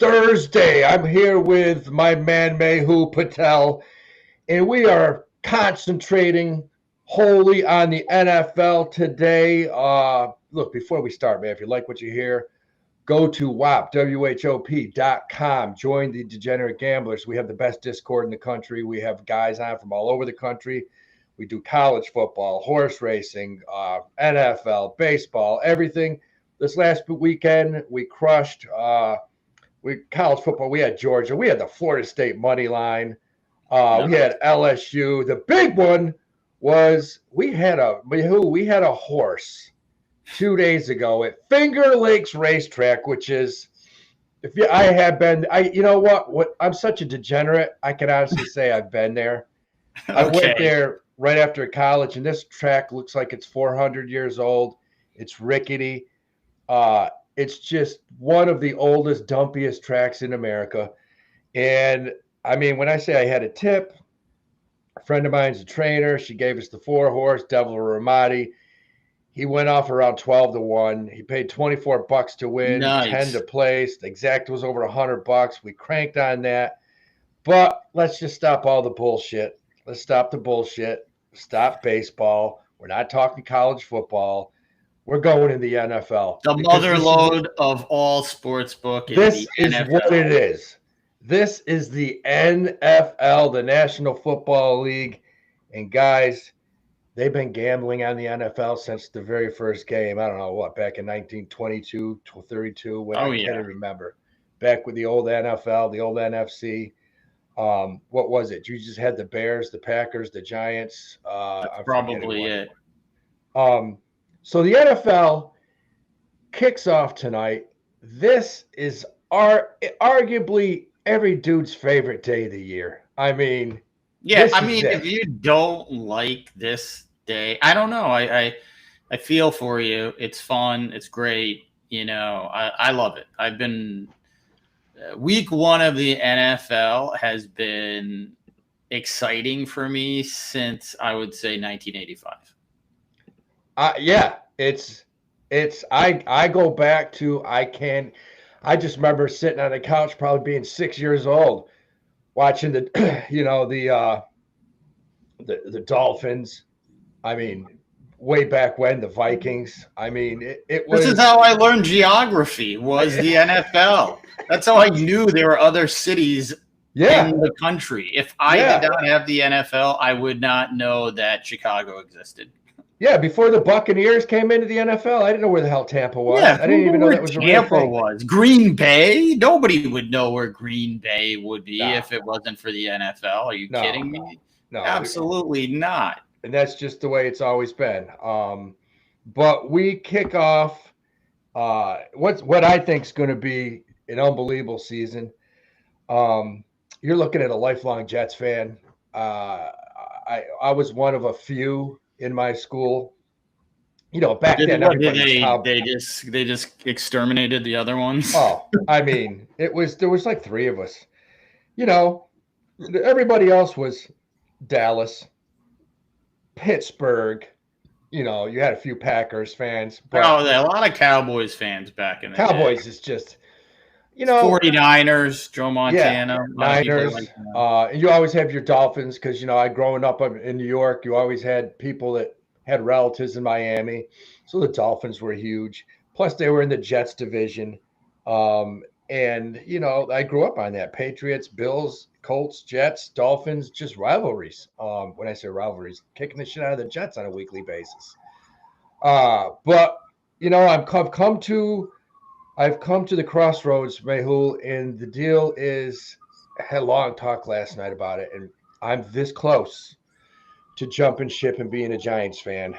Thursday. I'm here with my man Mehu Patel, and we are concentrating wholly on the NFL today. Look, before we start, man, if you like what you hear, go to WHOP.com. Join the Degenerate Gamblers. We have the best Discord in the country. We have guys on from all over the country. We do college football, horse racing, NFL, baseball, everything. This last weekend, we crushed college football. We had Georgia. We had the Florida State money line. We had LSU. The big one was we had a horse 2 days ago at Finger Lakes Racetrack, which is you know what I'm such a degenerate. I can honestly say I've been there. I went there right after college, and this track looks like it's 400 years old. It's rickety. It's just one of the oldest, dumpiest tracks in America. And I mean, when I say I had a tip, a friend of mine's a trainer. She gave us the 4-horse Devil Ramadi. He went off around 12-1. He paid $24 to win, nice. 10 to place. The exact was over $100. We cranked on that. But let's just stop all the bullshit. Let's stop the bullshit. Stop baseball. We're not talking college football. We're going in the NFL. The motherlode of all sportsbook. This is what it is. This is the NFL, the National Football League. And guys, they've been gambling on the NFL since the very first game. I don't know what, back in 1922, 32, when I can't remember. Back with the old NFL, the old NFC. What was it? You just had the Bears, the Packers, the Giants. That's probably it. So the NFL kicks off tonight. This is arguably every dude's favorite day of the year. I mean, if you don't like this day, I don't know. I feel for you. It's fun. It's great. You know, I love it. I've been week one of the NFL has been exciting for me since I would say 1985. I go back to I just remember sitting on the couch, probably being 6 years old, watching the Dolphins. I mean, way back when, the Vikings. I mean, it was. This is how I learned geography. Was the NFL. That's how I knew there were other cities in the country. If I did not have the NFL, I would not know that Chicago existed. Yeah, before the Buccaneers came into the NFL, I didn't know where the hell Tampa was. I didn't even know that was a real thing. Was Green Bay? Nobody would know where Green Bay would be if it wasn't for the NFL. Are you kidding me? No, absolutely not. And that's just the way it's always been. But we kick off what I think is going to be an unbelievable season. You're looking at a lifelong Jets fan. I was one of a few in my school. You know, back then they just exterminated the other ones. Oh, I mean, there was like 3 of us. You know, everybody else was Dallas, Pittsburgh. You know, you had a few Packers fans. But a lot of Cowboys fans back in the Cowboys day. is just, you know, 49ers, Joe Montana, Niners. You always have your Dolphins because, you know, growing up in New York, you always had people that had relatives in Miami. So the Dolphins were huge. Plus, they were in the Jets division. And, you know, I grew up on that. Patriots, Bills, Colts, Jets, Dolphins, just rivalries. When I say rivalries, kicking the shit out of the Jets on a weekly basis. But, you know, I've come to the crossroads, Mehul, and the deal is, I had a long talk last night about it, and I'm this close to jumping ship and being a Giants fan.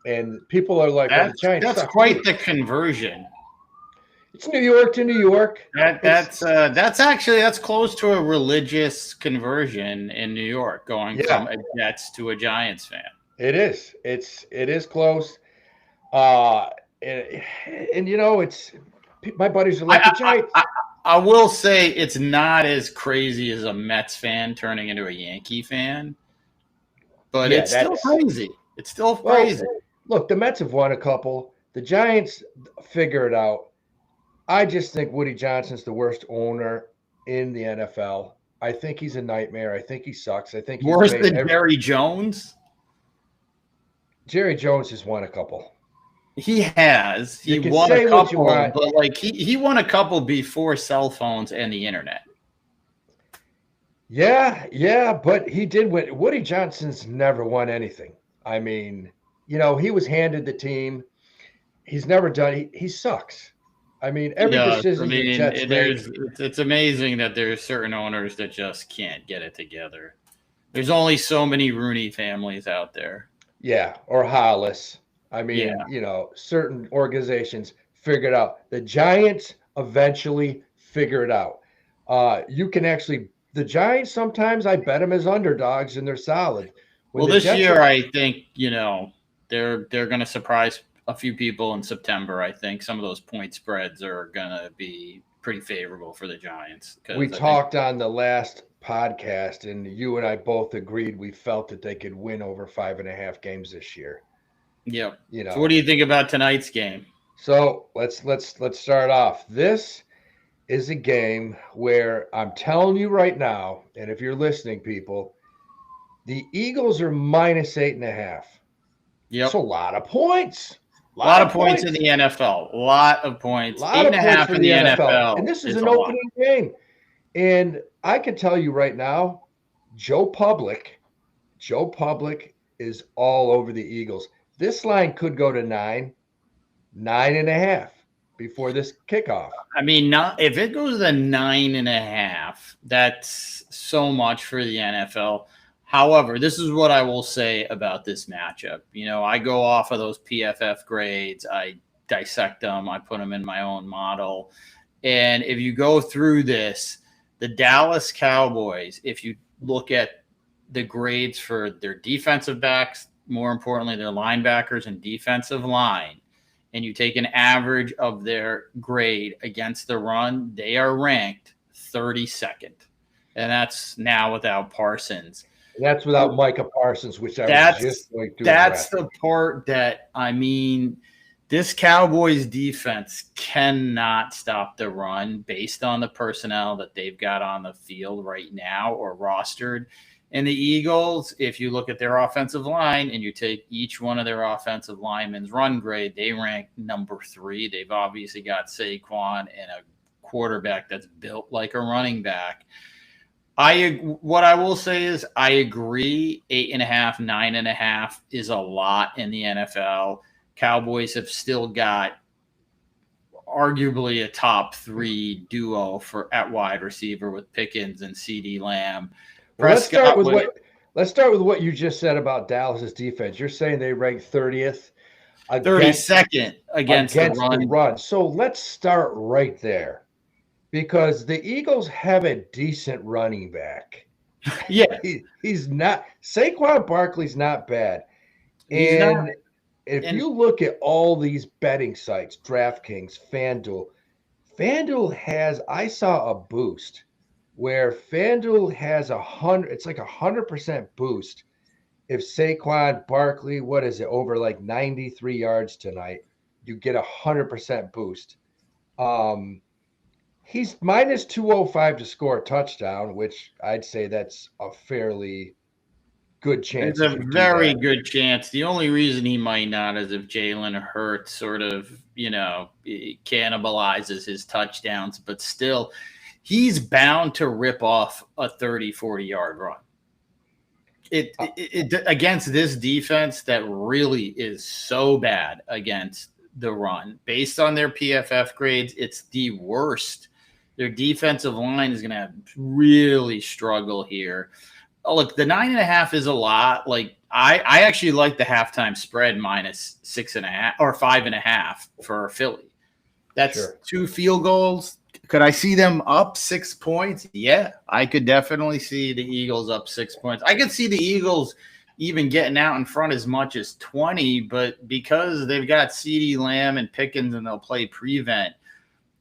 And people are like, well, the Giants that's quite the conversion. It's New York to New York. That's close to a religious conversion in New York, going from a Jets to a Giants fan. It is. It is close. And you know, my buddies are like the Giants. I will say it's not as crazy as a Mets fan turning into a Yankee fan, but it's still crazy. It's still crazy. Look, the Mets have won a couple. The Giants figure it out. I just think Woody Johnson's the worst owner in the NFL. I think he's a nightmare. I think he sucks. I think he's Worse made than Jerry Jones? Jerry Jones has won a couple. He has. He You can won a say what you couple, want. but like he won a couple before cell phones and the internet. Yeah, but he did win. Woody Johnson's never won anything. I mean, he was handed the team. He's never done. He sucks. I mean, every Yeah, I decision the mean, Jets make. it's amazing that there's certain owners that just can't get it together. There's only so many Rooney families out there. Yeah, or Hollis. I Yeah. mean, certain organizations figure it out. The Giants eventually figure it out. You can actually the Giants sometimes I bet them as underdogs and they're solid. When Well, the this Jets year are, I think they're going to surprise a few people in September. I think some of those point spreads are going to be pretty favorable for the Giants. we talked on the last podcast, and you and I both agreed we felt that they could win over 5.5 games this year. Yep. So what do you think about tonight's game? So let's start off. This is a game where I'm telling you right now, and if you're listening, people, the Eagles are -8.5. Yep. That's a lot of points. A lot of points in the NFL. A lot of points. 8.5 for in the NFL. And this is an opening game. And I can tell you right now, Joe Public is all over the Eagles. This line could go to 9.5 before this kickoff. I mean, if it goes to 9.5, that's so much for the NFL. However, this is what I will say about this matchup. I go off of those PFF grades. I dissect them. I put them in my own model. And if you go through this, the Dallas Cowboys, if you look at the grades for their defensive backs, more importantly, their linebackers and defensive line, and you take an average of their grade against the run, they are ranked 32nd. And that's now without Parsons. That's without Micah Parsons, which I was just going to That's the part that, this Cowboys defense cannot stop the run based on the personnel that they've got on the field right now or rostered. And the Eagles, if you look at their offensive line and you take each one of their offensive linemen's run grade, they rank number 3. They've obviously got Saquon and a quarterback that's built like a running back. What I will say is I agree 8.5, 9.5 is a lot in the NFL. Cowboys have still got arguably a top 3 duo at wide receiver with Pickens and CeeDee Lamb. Well, let's start with what you just said about Dallas's defense. You're saying they rank 30th, 32nd against the run. So let's start right there. Because the Eagles have a decent running back. Yeah. He's not – Saquon Barkley's not bad. And if you look at all these betting sites, DraftKings, FanDuel has – I saw a boost where FanDuel has 100 – it's like 100% boost if Saquon Barkley, what is it, over like 93 yards tonight, you get 100% boost. He's -205 to score a touchdown, which I'd say that's a fairly good chance. It's a very good chance. The only reason he might not is if Jalen Hurts sort of, cannibalizes his touchdowns. But still, he's bound to rip off a 30, 40-yard run. It against this defense that really is so bad against the run. Based on their PFF grades, it's the worst. Their defensive line is going to really struggle here. Oh, look, the 9.5 is a lot. Like I actually like the halftime spread -6.5 or 5.5 for Philly. That's 2 field goals. Could I see them up 6 points? Yeah, I could definitely see the Eagles up 6 points. I could see the Eagles even getting out in front as much as 20, but because they've got CeeDee Lamb and Pickens and they'll play prevent,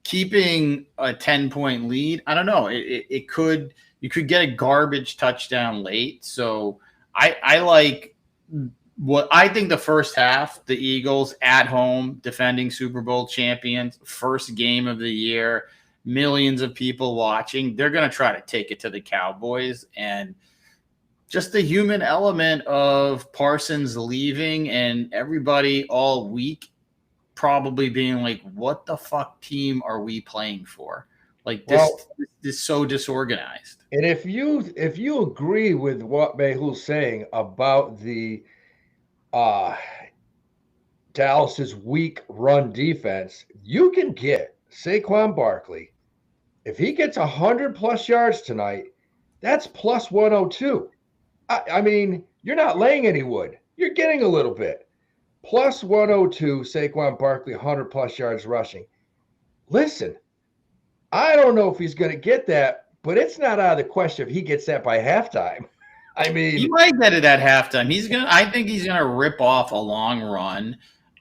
keeping a 10-point lead, I don't know. You could get a garbage touchdown late. So I like what I think the first half, the Eagles at home, defending Super Bowl champions, first game of the year, millions of people watching, they're going to try to take it to the Cowboys. And just the human element of Parsons leaving and everybody all week probably being like, what the fuck team are we playing for? Like this is so disorganized. And if you agree with what Mehul's saying about the Dallas's weak run defense, you can get Saquon Barkley. If he gets 100+ yards tonight, that's plus 102. I mean, you're not laying any wood. You're getting a little bit. Plus 102, Saquon Barkley, 100+ yards rushing. Listen, I don't know if he's going to get that, but it's not out of the question if he gets that by halftime. I mean, he might get it at halftime. I think he's gonna rip off a long run.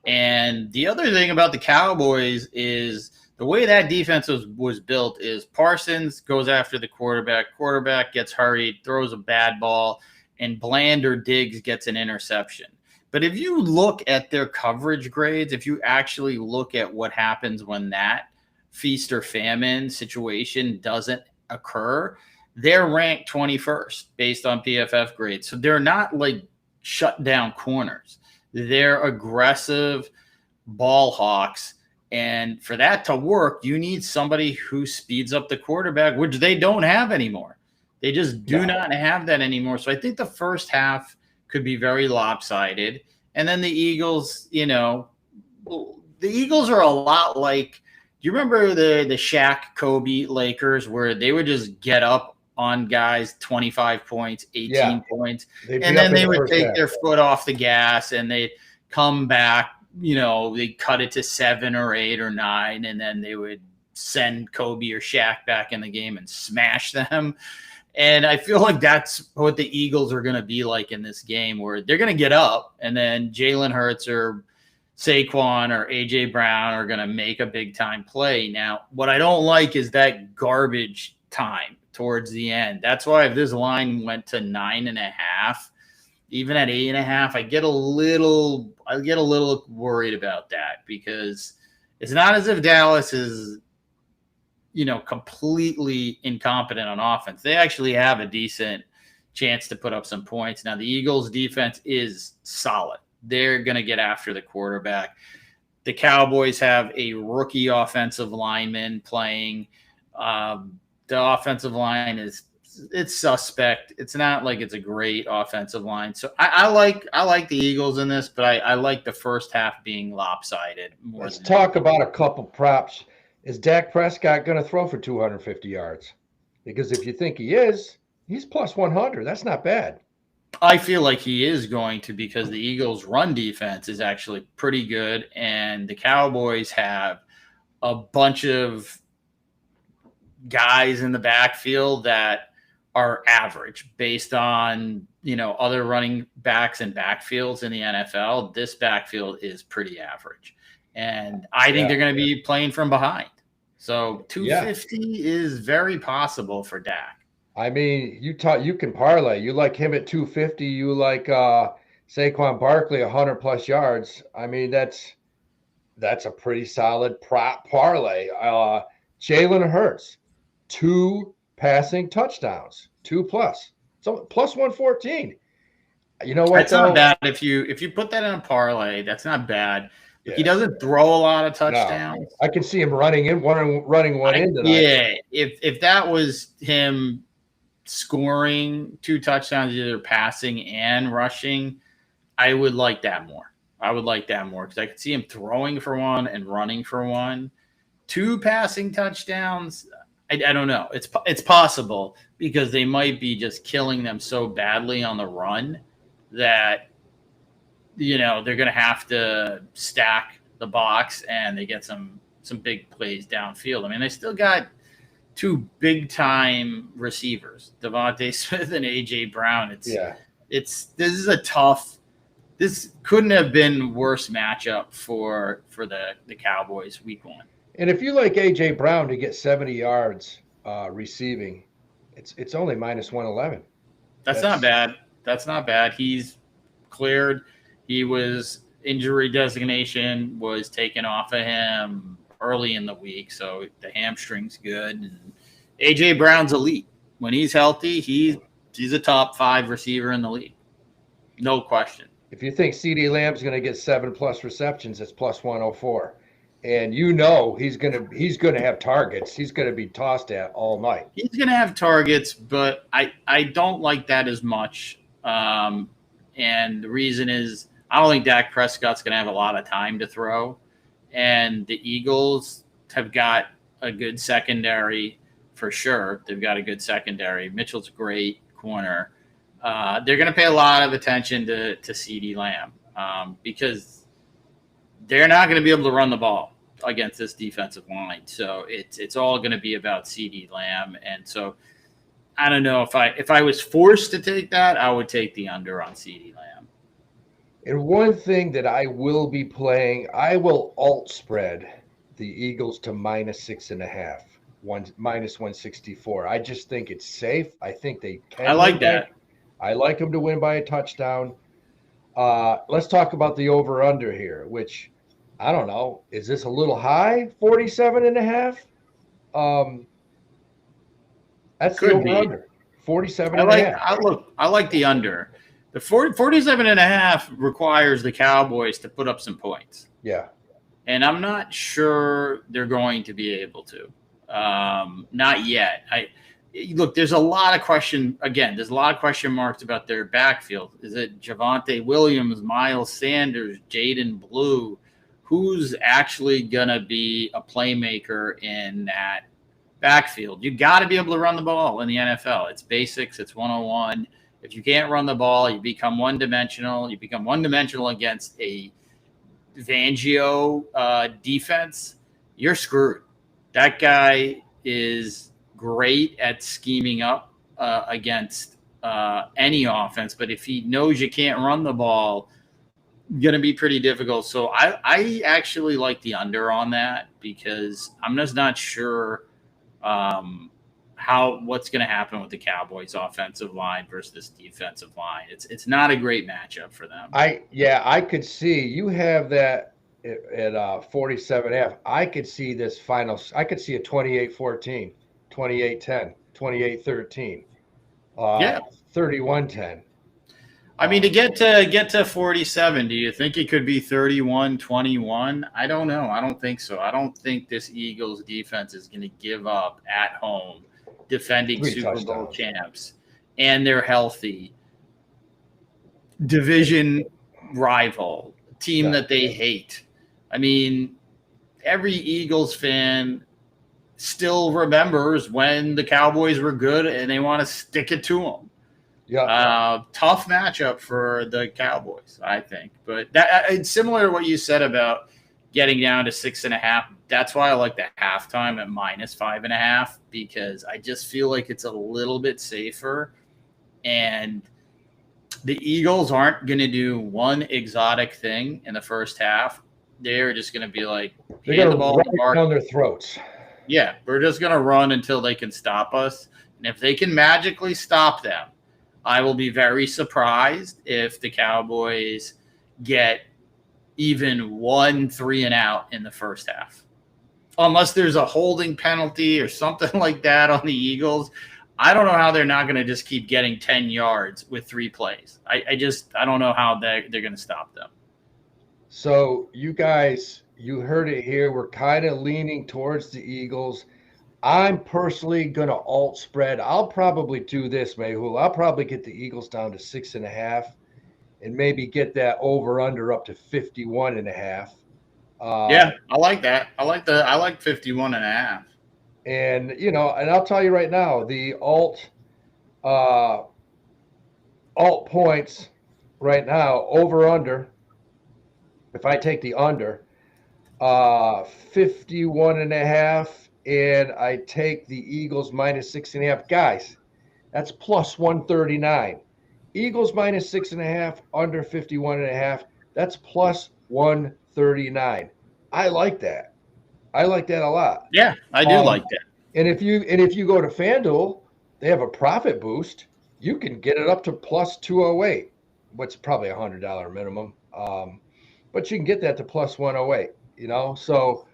And the other thing about the Cowboys is the way that defense was built is Parsons goes after the quarterback gets hurried, throws a bad ball, and Bland or Diggs gets an interception. But if you look at their coverage grades, if you actually look at what happens when that feast or famine situation doesn't occur, they're ranked 21st based on PFF grades. So they're not like shut down corners. They're aggressive ball hawks. And for that to work, you need somebody who speeds up the quarterback, which they don't have anymore. They just do not have that anymore. So I think the first half could be very lopsided. And then the Eagles, the Eagles are a lot like, do you remember the Shaq Kobe Lakers where they would just get up on guys 25 points, 18 points, and then they would take their foot off the gas and they'd come back, they'd cut it to 7 or 8 or 9, and then they would send Kobe or Shaq back in the game and smash them. And I feel like that's what the Eagles are going to be like in this game, where they're going to get up and then Jalen Hurts or Saquon or A.J. Brown are going to make a big-time play. Now, what I don't like is that garbage time towards the end. That's why if this line went to 9.5, even at 8.5, I get a little worried about that, because it's not as if Dallas is, completely incompetent on offense. They actually have a decent chance to put up some points. Now, the Eagles' defense is solid. They're going to get after the quarterback. The Cowboys have a rookie offensive lineman playing. The offensive line it's suspect. It's not like it's a great offensive line. So I like the Eagles in this, but I like the first half being lopsided more. Let's talk about a couple props. Is Dak Prescott going to throw for 250 yards? Because if you think he is, he's plus 100. That's not bad. I feel like he is going to, because the Eagles' run defense is actually pretty good, and the Cowboys have a bunch of guys in the backfield that are average based on, other running backs and backfields in the NFL. This backfield is pretty average. And I think they're going to be playing from behind. So 250 is very possible for Dak. I mean, you can parlay. You like him at 250. You like Saquon Barkley 100+ yards. I mean, that's a pretty solid parlay. Jalen Hurts, 2 passing touchdowns, 2+. So plus 114. You know what? That's not bad. If you put that in a parlay, that's not bad. Yeah. He doesn't throw a lot of touchdowns. No. I can see him running one in tonight. Yeah, if that was him scoring 2 touchdowns, either passing and rushing, I would like that more. Because I could see him throwing for 1 and running for 1. 2 passing touchdowns, I don't know. It's possible, because they might be just killing them so badly on the run that they're going to have to stack the box and they get some big plays downfield. I mean, they still got 2 big-time receivers, Devontae Smith and A.J. Brown. This couldn't have been worse matchup for the Cowboys week 1. And if you like A.J. Brown to get 70 yards receiving, it's only minus 111. That's not bad. He's cleared. Injury designation was taken off of him early in the week, so the hamstring's good. And AJ Brown's elite. When he's healthy, he's a top 5 receiver in the league. No question. If you think CeeDee Lamb's going to get 7+ receptions, it's plus 104. And he's gonna have targets. He's gonna be tossed at all night. He's gonna have targets, but I don't like that as much. And the reason is I don't think Dak Prescott's gonna have a lot of time to throw. And the Eagles have got a good secondary for sure. They've got a good secondary. Mitchell's a great corner. They're gonna pay a lot of attention to CeeDee Lamb because they're not going to be able to run the ball against this defensive line. So it's all going to be about CeeDee Lamb. And so I don't know if I was forced to take that, I would take the under on CeeDee Lamb. And one thing that I will be playing, I will alt spread the Eagles to -6.5, minus 164. I just think it's safe. I think they can. I like that. I like them to win by a touchdown. Let's talk about the over-under here, which I don't know. Is this a little high? 47.5? That's the over-under. 47.5. I like the under. The 47.5 requires the Cowboys to put up some points. Yeah. And I'm not sure they're going to be able to. Not yet. Look, there's a lot of question marks about their backfield. Is it Javonte Williams, Miles Sanders, Jaden Blue? Who's actually going to be a playmaker in that backfield? You got to be able to run the ball in the NFL. It's basics. It's 101. If you can't run the ball, you become one-dimensional. You become one-dimensional against a Fangio defense, you're screwed. That guy is great at scheming up against any offense, but if he knows you can't run the ball, going to be pretty difficult. So I actually like the under on that because I'm just not sure what's going to happen with the Cowboys offensive line versus this defensive line. It's not a great matchup for them. I could see you have that at 47.5. I could see this final. I could see a 28-14, 28-10, 28-13, 31-10. I mean, to get to 47, do you think it could be 31-21? I don't know. I don't think so. I don't think this Eagles defense is going to give up at home, defending Super Bowl champs, and they're healthy. Division rival, team that they hate. I mean, every Eagles fan still remembers when the Cowboys were good and they want to stick it to them. Yeah, tough matchup for the Cowboys, I think. But it's similar to what you said about getting down to 6.5. That's why I like the halftime at -5.5 because I just feel like it's a little bit safer. And the Eagles aren't going to do one exotic thing in the first half. They're just going to be like, hand the ball down their throats. Yeah, we're just going to run until they can stop us. And if they can magically stop them, I will be very surprised if the Cowboys get even 1 3-and-out in the first half. Unless there's a holding penalty or something like that on the Eagles, I don't know how they're not going to just keep getting 10 yards with 3 plays. I don't know how they're going to stop them. So you guys, you heard it here. We're kind of leaning towards the Eagles. I'm personally going to alt spread. I'll probably do this, Mehul. I'll probably get the Eagles down to 6.5 and maybe get that over under up to 51.5. Yeah, I like that. I like 51.5. And, and I'll tell you right now, the alt points right now, over under, if I take the under, 51.5. And I take the Eagles -6.5. Guys, that's plus 139. Eagles -6.5, under 51.5. That's plus 139. I like that. I like that a lot. Yeah, I do like that. And if you go to FanDuel, they have a profit boost. You can get it up to plus 208. What's probably $100 minimum. But you can get that to plus 108, So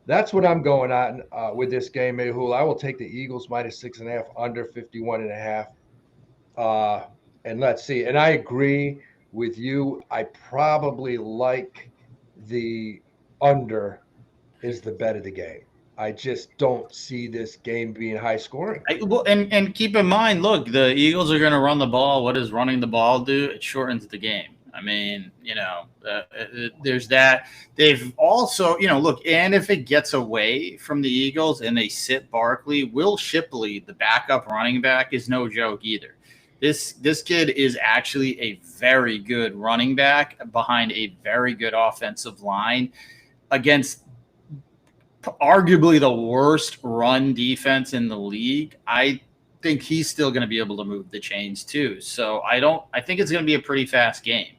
that's what I'm going on with this game, Mehul. I will take the Eagles minus 6.5, under 51.5. And let's see. And I agree with you. I probably like the under is the bet of the game. I just don't see this game being high scoring. And keep in mind, look, the Eagles are going to run the ball. What does running the ball do? It shortens the game. I mean, there's that. They've also, look, and if it gets away from the Eagles and they sit Barkley, Will Shipley, the backup running back, is no joke either. This kid is actually a very good running back behind a very good offensive line against arguably the worst run defense in the league. I think he's still going to be able to move the chains too. So I think it's going to be a pretty fast game.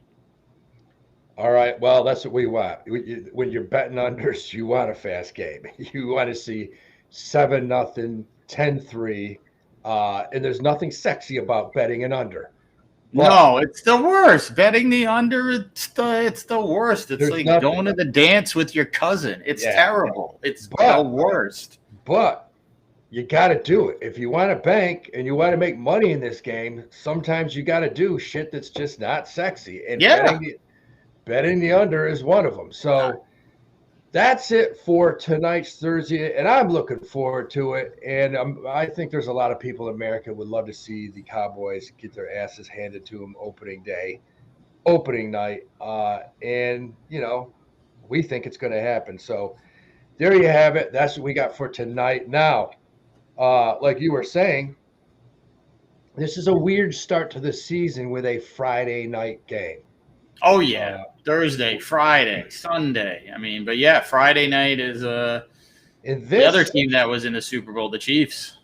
All right. Well, that's what we want. When you're betting unders, you want a fast game. You want to see 7-0, 10-3. And there's nothing sexy about betting an under. No, it's the worst. Betting the under, it's the worst. It's like going to the dance with your cousin. It's terrible. It's the worst. But you got to do it. If you want to bank and you want to make money in this game, sometimes you got to do shit that's just not sexy. And betting the under is one of them. So that's it for tonight's Thursday, and I'm looking forward to it. And I think there's a lot of people in America would love to see the Cowboys get their asses handed to them opening night. And, we think it's going to happen. So there you have it. That's what we got for tonight. Now, like you were saying, this is a weird start to the season with a Friday night game. Oh, yeah. Thursday, Friday, Sunday. I mean, but yeah, Friday night is the other team that was in the Super Bowl, the Chiefs.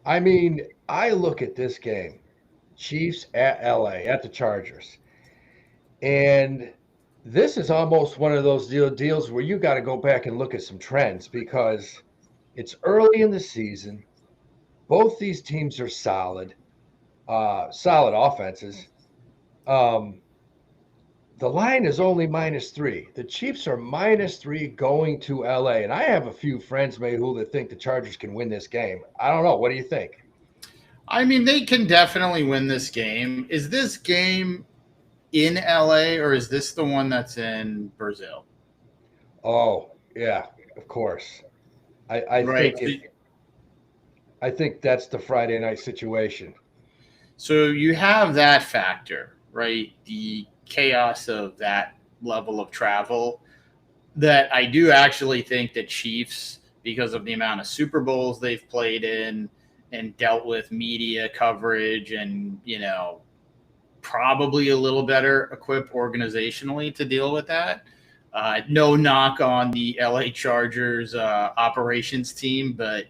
I mean, I look at this game, Chiefs at LA, at the Chargers. And this is almost one of those deals where you got to go back and look at some trends because it's early in the season. Both these teams are solid offenses. The line is only -3. The Chiefs are -3 going to LA. And I have a few friends, Mehul, that think the Chargers can win this game. I don't know. What do you think? I mean, they can definitely win this game. Is this game in LA or is this the one that's in Brazil? Oh, yeah, of course. I think that's the Friday night situation. So you have that factor, right? The chaos of that level of travel that I do actually think the Chiefs, because of the amount of Super Bowls they've played in and dealt with media coverage and, probably a little better equipped organizationally to deal with that. No knock on the LA Chargers operations team, but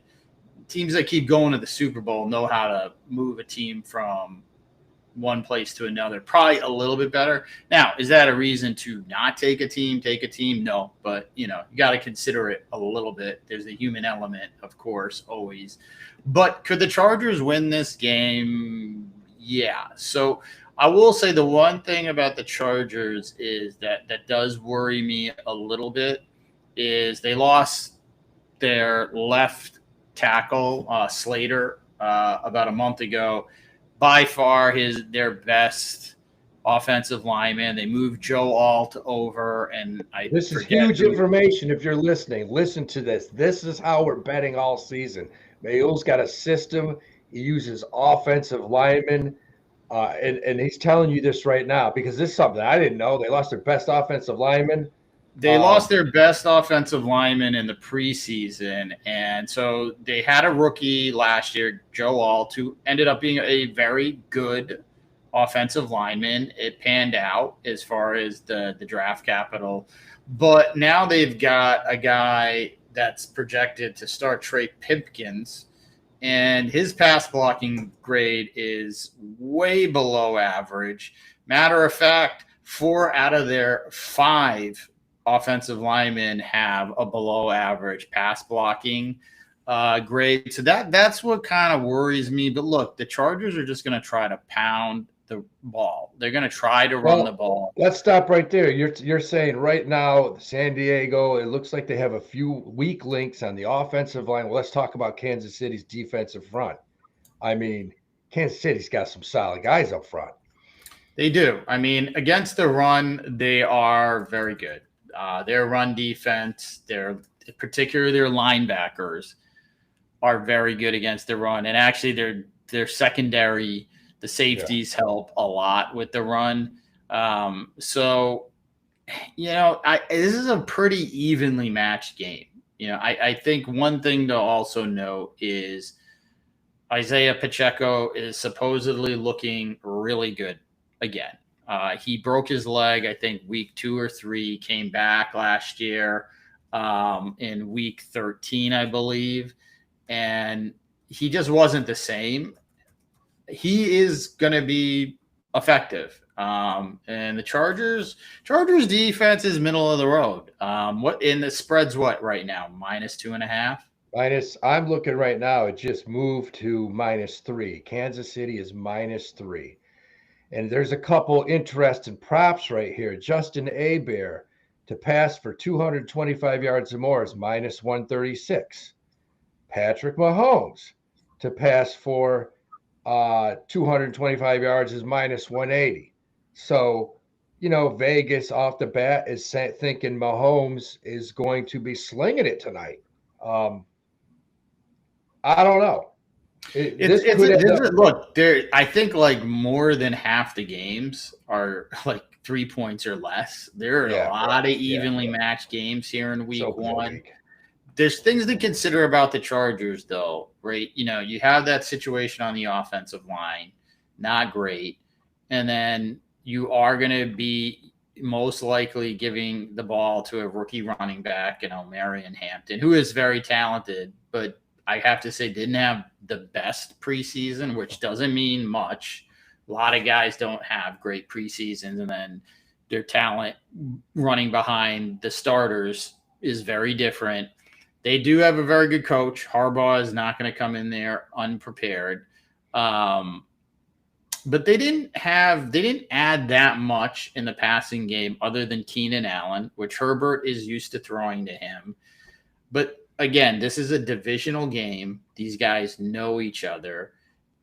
teams that keep going to the Super Bowl know how to move a team from one place to another, probably a little bit better. Now, is that a reason to not take a team? No, but you got to consider it a little bit. There's the human element, of course, always. But could the Chargers win this game? Yeah. So I will say the one thing about the Chargers is that does worry me a little bit is they lost their left tackle, Slater, about a month ago. By far their best offensive lineman. They moved Joe Alt over, and this is huge information. If you're listening, listen to this. This is how we're betting all season. Mayul's got a system. He uses offensive linemen, and he's telling you this right now because this is something I didn't know. They lost their best offensive lineman. They lost their best offensive lineman in the preseason, and so they had a rookie last year, Joe Alt, who ended up being a very good offensive lineman. It panned out as far as the draft capital, but now they've got a guy that's projected to start, Trey Pipkins, and his pass blocking grade is way below average. Matter of fact, 4 out of their 5 offensive linemen have a below average pass blocking grade. So that's what kind of worries me. But look, the Chargers are just going to try to pound the ball. They're going to try to run the ball. Let's stop right there. You're saying right now, San Diego, it looks like they have a few weak links on the offensive line. Well, let's talk about Kansas City's defensive front. I mean, Kansas City's got some solid guys up front. They do. I mean, against the run, they are very good. Their run defense, particularly their linebackers, are very good against the run. And actually, their secondary, the safeties help a lot with the run. So, this is a pretty evenly matched game. I think one thing to also note is Isaiah Pacheco is supposedly looking really good again. He broke his leg, I think, week 2 or 3, came back last year in week 13, I believe. And he just wasn't the same. He is going to be effective. And the Chargers defense is middle of the road. What in the spread's what right now? -2.5? I'm looking right now. It just moved to -3. Kansas City is -3. And there's a couple interesting props right here. Justin Hebert to pass for 225 yards or more is -136. Patrick Mahomes to pass for 225 yards is -180. So, Vegas off the bat is thinking Mahomes is going to be slinging it tonight. I don't know. Look, I think like more than half the games are like 3 points or less. There are a lot of evenly matched games here in week 1. There's things to consider about the Chargers, though, right? You have that situation on the offensive line, not great. And then you are going to be most likely giving the ball to a rookie running back, Marion Hampton, who is very talented, but I have to say didn't have the best preseason, which doesn't mean much. A lot of guys don't have great preseasons, and then their talent running behind the starters is very different. They do have a very good coach. Harbaugh is not going to come in there unprepared. But they didn't add that much in the passing game other than Keenan Allen, which Herbert is used to throwing to him. But again, this is a divisional game. These guys know each other.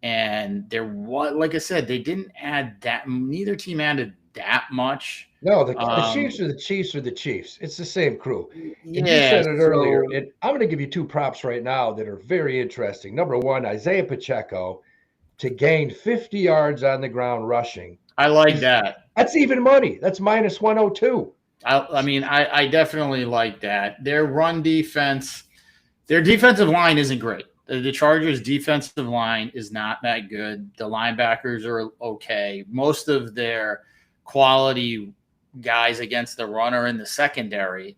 And like I said, they didn't add that. Neither team added that much. No, the Chiefs are the Chiefs are the Chiefs. It's the same crew. And you Yeah, said it earlier. And I'm going to give you 2 props right now that are very interesting. Number 1, Isaiah Pacheco to gain 50 yards on the ground rushing. I like that. That's even money. That's -102. I definitely like that. Their run defense, their defensive line isn't great. The Chargers' defensive line is not that good. The linebackers are okay. Most of their quality guys against the run are in the secondary.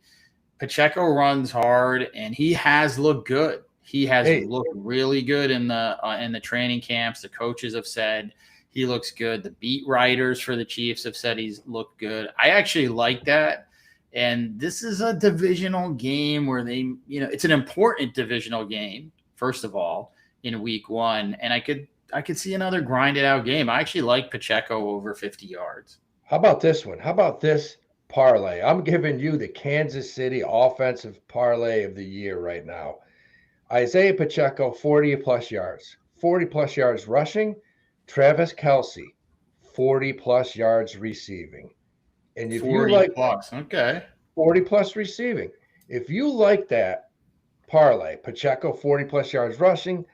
Pacheco runs hard, and he has looked good. He has looked really good in the training camps. The coaches have said he looks good. The beat writers for the Chiefs have said he's looked good. I actually like that. And this is a divisional game where it's an important divisional game, first of all, in week 1. And I could see another grinded out game. I actually like Pacheco over 50 yards. How about this one? How about this parlay? I'm giving you the Kansas City offensive parlay of the year right now. Isaiah Pacheco, 40-plus yards. 40-plus yards rushing. Travis Kelce, 40-plus yards receiving. And if you like 40-plus receiving, if you like that parlay, Pacheco, 40-plus yards rushing,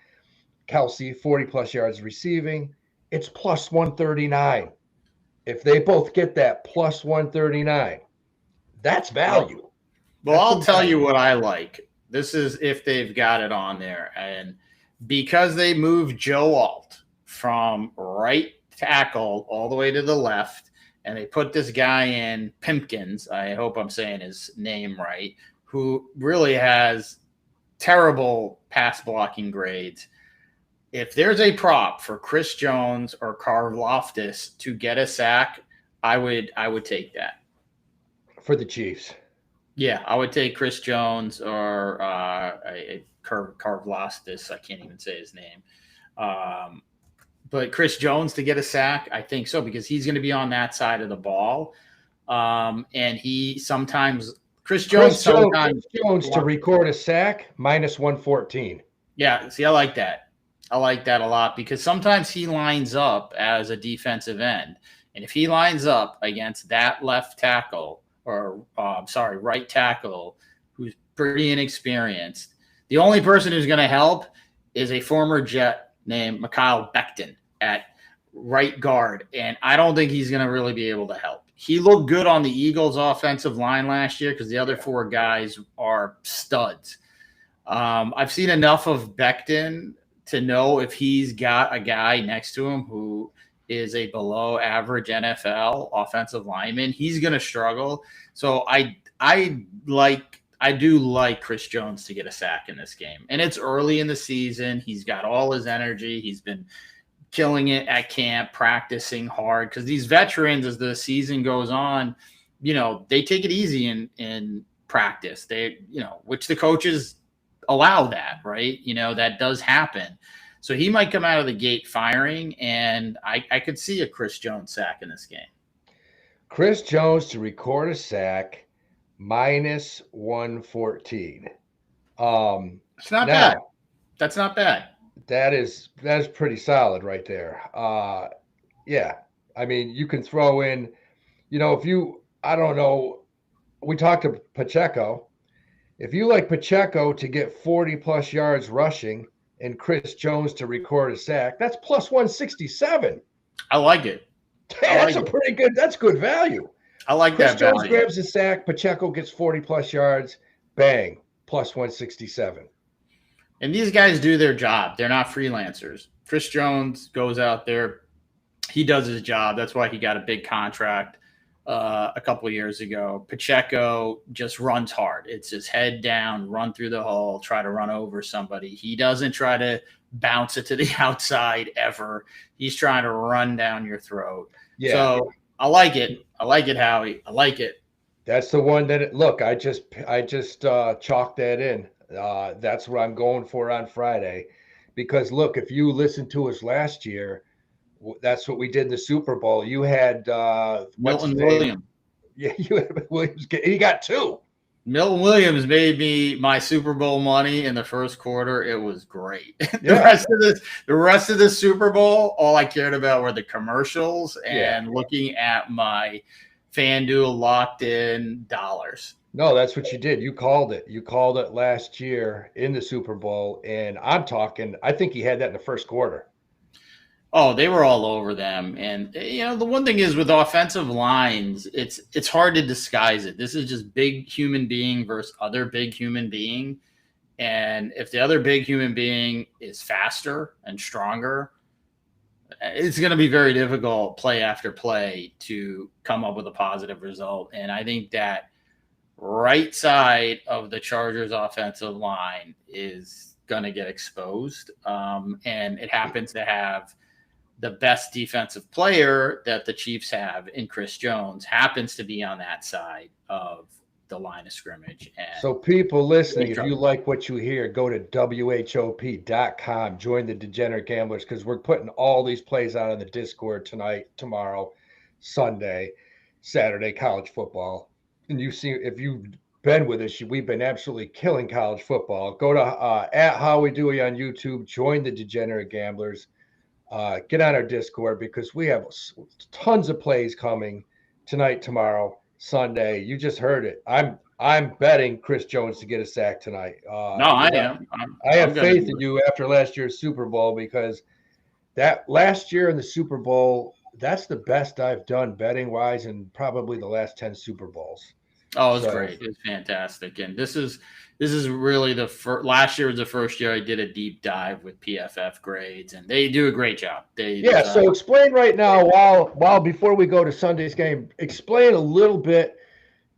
Kelce, 40-plus yards receiving, it's +139. If they both get that +139, that's value. Well, I'll tell you what I like. This is if they've got it on there. And because they moved Joe Alt from right tackle all the way to the left, and they put this guy in, Pimpkins, I hope I'm saying his name right, who really has terrible pass blocking grades. If there's a prop for Chris Jones or Karlaftis to get a sack, I would take that. For the Chiefs. Yeah, I would take Chris Jones or Karlaftis. I can't even say his name. But Chris Jones to get a sack, I think so, because he's going to be on that side of the ball. And he sometimes Chris Jones to record a sack -114. Yeah, see, I like that. I like that a lot because sometimes he lines up as a defensive end, and if he lines up against that left tackle or right tackle, who's pretty inexperienced, the only person who's going to help is a former Jet named Mekhi Becton at right guard, and I don't think he's going to really be able to help. He looked good on the Eagles' offensive line last year because the other four guys are studs. I've seen enough of Becton to know if he's got a guy next to him who is a below average NFL offensive lineman, he's going to struggle. So I do like Chris Jones to get a sack in this game. And it's early in the season. He's got all his energy. He's been killing it at camp, practicing hard because these veterans, as the season goes on, they take it easy in practice. Which the coaches allow that, right? That does happen. So he might come out of the gate firing, and I could see a Chris Jones sack in this game. Chris Jones to record a sack -114. It's not bad. That's not bad. That is pretty solid right there. Yeah. I mean, you can throw in, I don't know, we talked to Pacheco. If you like Pacheco to get 40-plus yards rushing and Chris Jones to record a sack, that's +167. I like it. That's good value. I like Chris that value. Jones grabs a sack, Pacheco gets 40-plus yards, bang, +167. And these guys do their job. They're not freelancers. Chris Jones goes out there. He does his job. That's why he got a big contract a couple of years ago. Pacheco just runs hard. It's just head down, run through the hole, try to run over somebody. He doesn't try to bounce it to the outside ever. He's trying to run down your throat. Yeah. So I like it. I like it, Howie. I like it. That's the one I just chalked that in. That's what I'm going for on Friday. Because, look, if you listened to us last year, that's what we did in the Super Bowl. You had Milton Williams. Yeah, you had Williams. He got two. Milton Williams made me my Super Bowl money in the first quarter. It was great. Yeah. The rest of the Super Bowl, all I cared about were the commercials and looking at my FanDuel locked in dollars. No, that's what you did. You called it. You called it last year in the Super Bowl, and I think he had that in the first quarter. Oh, they were all over them. And, the one thing is with offensive lines, it's hard to disguise it. This is just big human being versus other big human being. And if the other big human being is faster and stronger, it's going to be very difficult play after play to come up with a positive result. And I think that right side of the Chargers offensive line is going to get exposed. And it happens to have the best defensive player that the Chiefs have in Chris Jones happens to be on that side of the line of scrimmage. And so people listening, if you like what you hear, go to WHOP.com, join the Degenerate Gamblers, because we're putting all these plays out on the Discord tonight, tomorrow, Sunday, Saturday, college football. And you see, if you've been with us, we've been absolutely killing college football. Go to at Howie Dewey on YouTube, join the Degenerate Gamblers. Get on our Discord because we have tons of plays coming tonight, tomorrow, Sunday. You just heard it. I'm betting Chris Jones to get a sack tonight. I am. I have faith in you after last year's Super Bowl because that last year in the Super Bowl, that's the best I've done betting wise in probably the last 10 Super Bowls. Oh, it was great. It was fantastic. And this is really the first. Last year was the first year I did a deep dive with PFF grades, and they do a great job. So explain right now, while before we go to Sunday's game, explain a little bit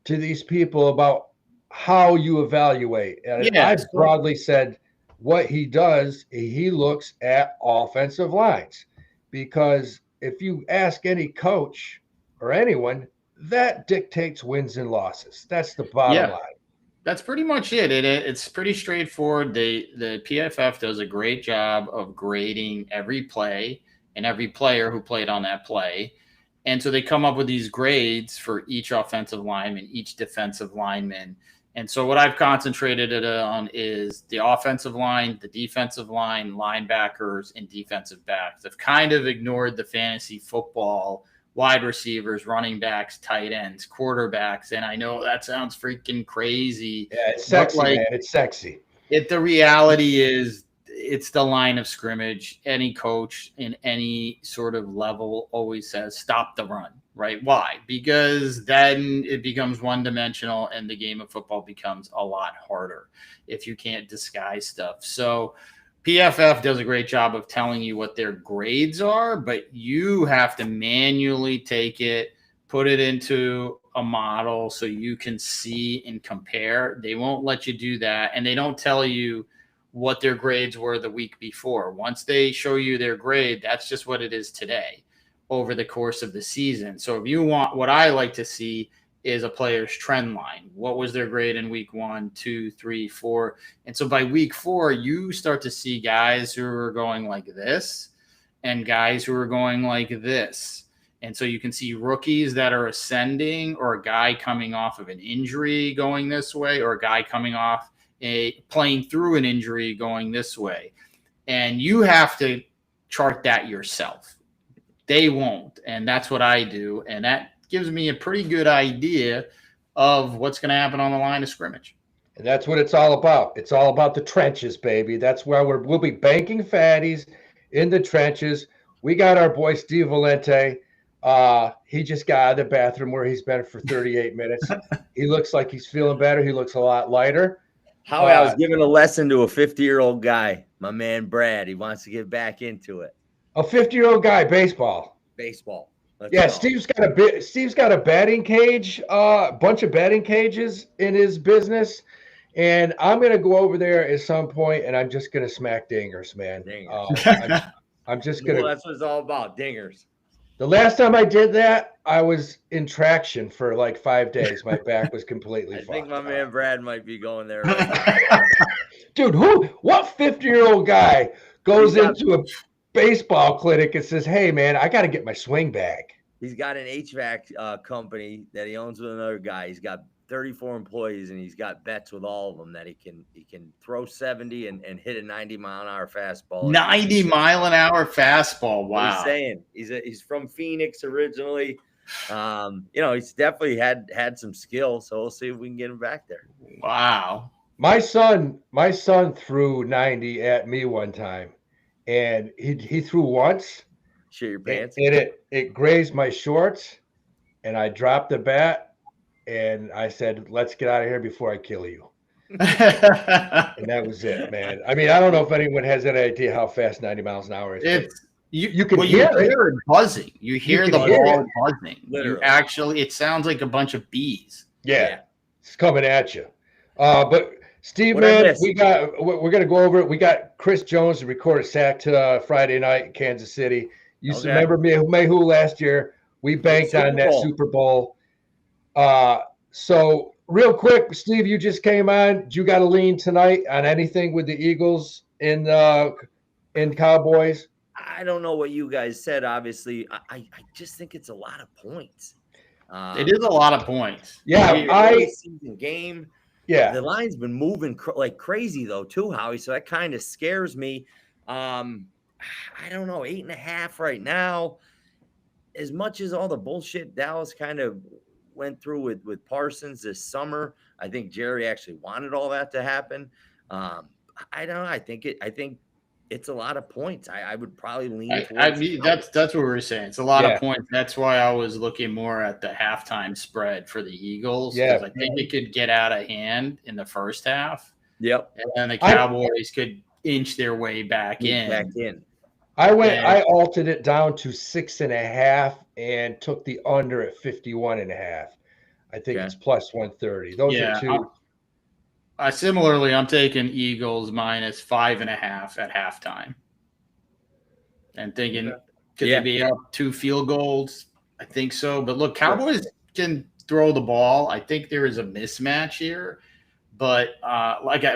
to these people about how you evaluate. And I've broadly said what he does. He looks at offensive lines because if you ask any coach or anyone, that dictates wins and losses. That's the bottom line. That's pretty much it. It's pretty straightforward. The PFF does a great job of grading every play and every player who played on that play. And so they come up with these grades for each offensive lineman, each defensive lineman. And so what I've concentrated it on is the offensive line, the defensive line, linebackers, and defensive backs. I've kind of ignored the fantasy football wide receivers, running backs, tight ends, quarterbacks. And I know that sounds freaking crazy. Yeah, it's sexy, man. It's sexy. The reality is it's the line of scrimmage. Any coach in any sort of level always says, stop the run, right? Why? Because then it becomes one-dimensional and the game of football becomes a lot harder if you can't disguise stuff. So PFF does a great job of telling you what their grades are, but you have to manually take it, put it into a model so you can see and compare. They won't let you do that, and they don't tell you what their grades were the week before. Once they show you their grade, that's just what it is today over the course of the season. So if you want, what I like to see is a player's trend line. What was their grade in week 1, 2, 3, 4? And so by week 4, you start to see guys who are going like this and guys who are going like this. And so you can see rookies that are ascending, or a guy coming off of an injury going this way, or a guy coming off playing through an injury going this way. And you have to chart that yourself. They won't. And that's what I do. And that gives me a pretty good idea of what's going to happen on the line of scrimmage. And that's what it's all about. It's all about the trenches, baby. That's where we'll be banking fatties in the trenches. We got our boy Steve Valente. He just got out of the bathroom where he's been for 38 minutes. He looks like he's feeling better. He looks a lot lighter. Howie, I was giving a lesson to a 50-year-old guy, my man Brad. He wants to get back into it. A 50-year-old guy, baseball. Let's yeah, go. Steve's got a batting cage, a bunch of batting cages in his business, and I'm gonna go over there at some point, and I'm just gonna smack dingers, man. I'm just gonna. Well, that's what it's all about, dingers. The last time I did that, I was in traction for like 5 days. My back was completely fucked. I think my man Brad might be going there right now. Dude, what 50-year-old guy goes into a baseball clinic and says, hey, man, I got to get my swing back? He's got an HVAC company that he owns with another guy. He's got 34 employees, and he's got bets with all of them that he can throw 70 and hit a 90-mile-an-hour fastball. 90-mile-an-hour fastball. Wow. He's saying he's from Phoenix originally. He's definitely had some skill, so we'll see if we can get him back there. Wow. My son threw 90 at me one time, and he threw once. Shit your pants. And it grazed my shorts, and I dropped the bat. And I said, let's get out of here before I kill you. And that was it, man. I mean, I don't know if anyone has any idea how fast 90 miles an hour is. You can hear it buzzing. You hear the ball buzzing. Literally. It sounds like a bunch of bees. Yeah. It's coming at you. But Steve, man, we're going to go over it. We got Chris Jones to record a sack to Friday night in Kansas City. You remember Mayhew last year? We banked on that Super Bowl. So real quick, Steve, you just came on. Do you got a lean tonight on anything with the Eagles in Cowboys? I don't know what you guys said. Obviously, I just think it's a lot of points. It is a lot of points. Yeah, season game. Yeah, the line's been moving like crazy though, too, Howie. So that kind of scares me. I don't know, 8.5 right now. As much as all the bullshit Dallas kind of went through with Parsons this summer, I think Jerry actually wanted all that to happen. I don't know. I think it's a lot of points. I would probably lean towards. I mean, that's what we were saying. It's a lot of points. That's why I was looking more at the halftime spread for the Eagles. Yeah, I think it could get out of hand in the first half. Yep, and then the Cowboys could inch their way back in. I altered it down to 6.5 and took the under at 51.5. I think it's plus 130. Those are two. Similarly, I'm taking Eagles minus 5.5 at halftime. And thinking, could they be up 2 field goals? I think so. But look, Cowboys can throw the ball. I think there is a mismatch here. But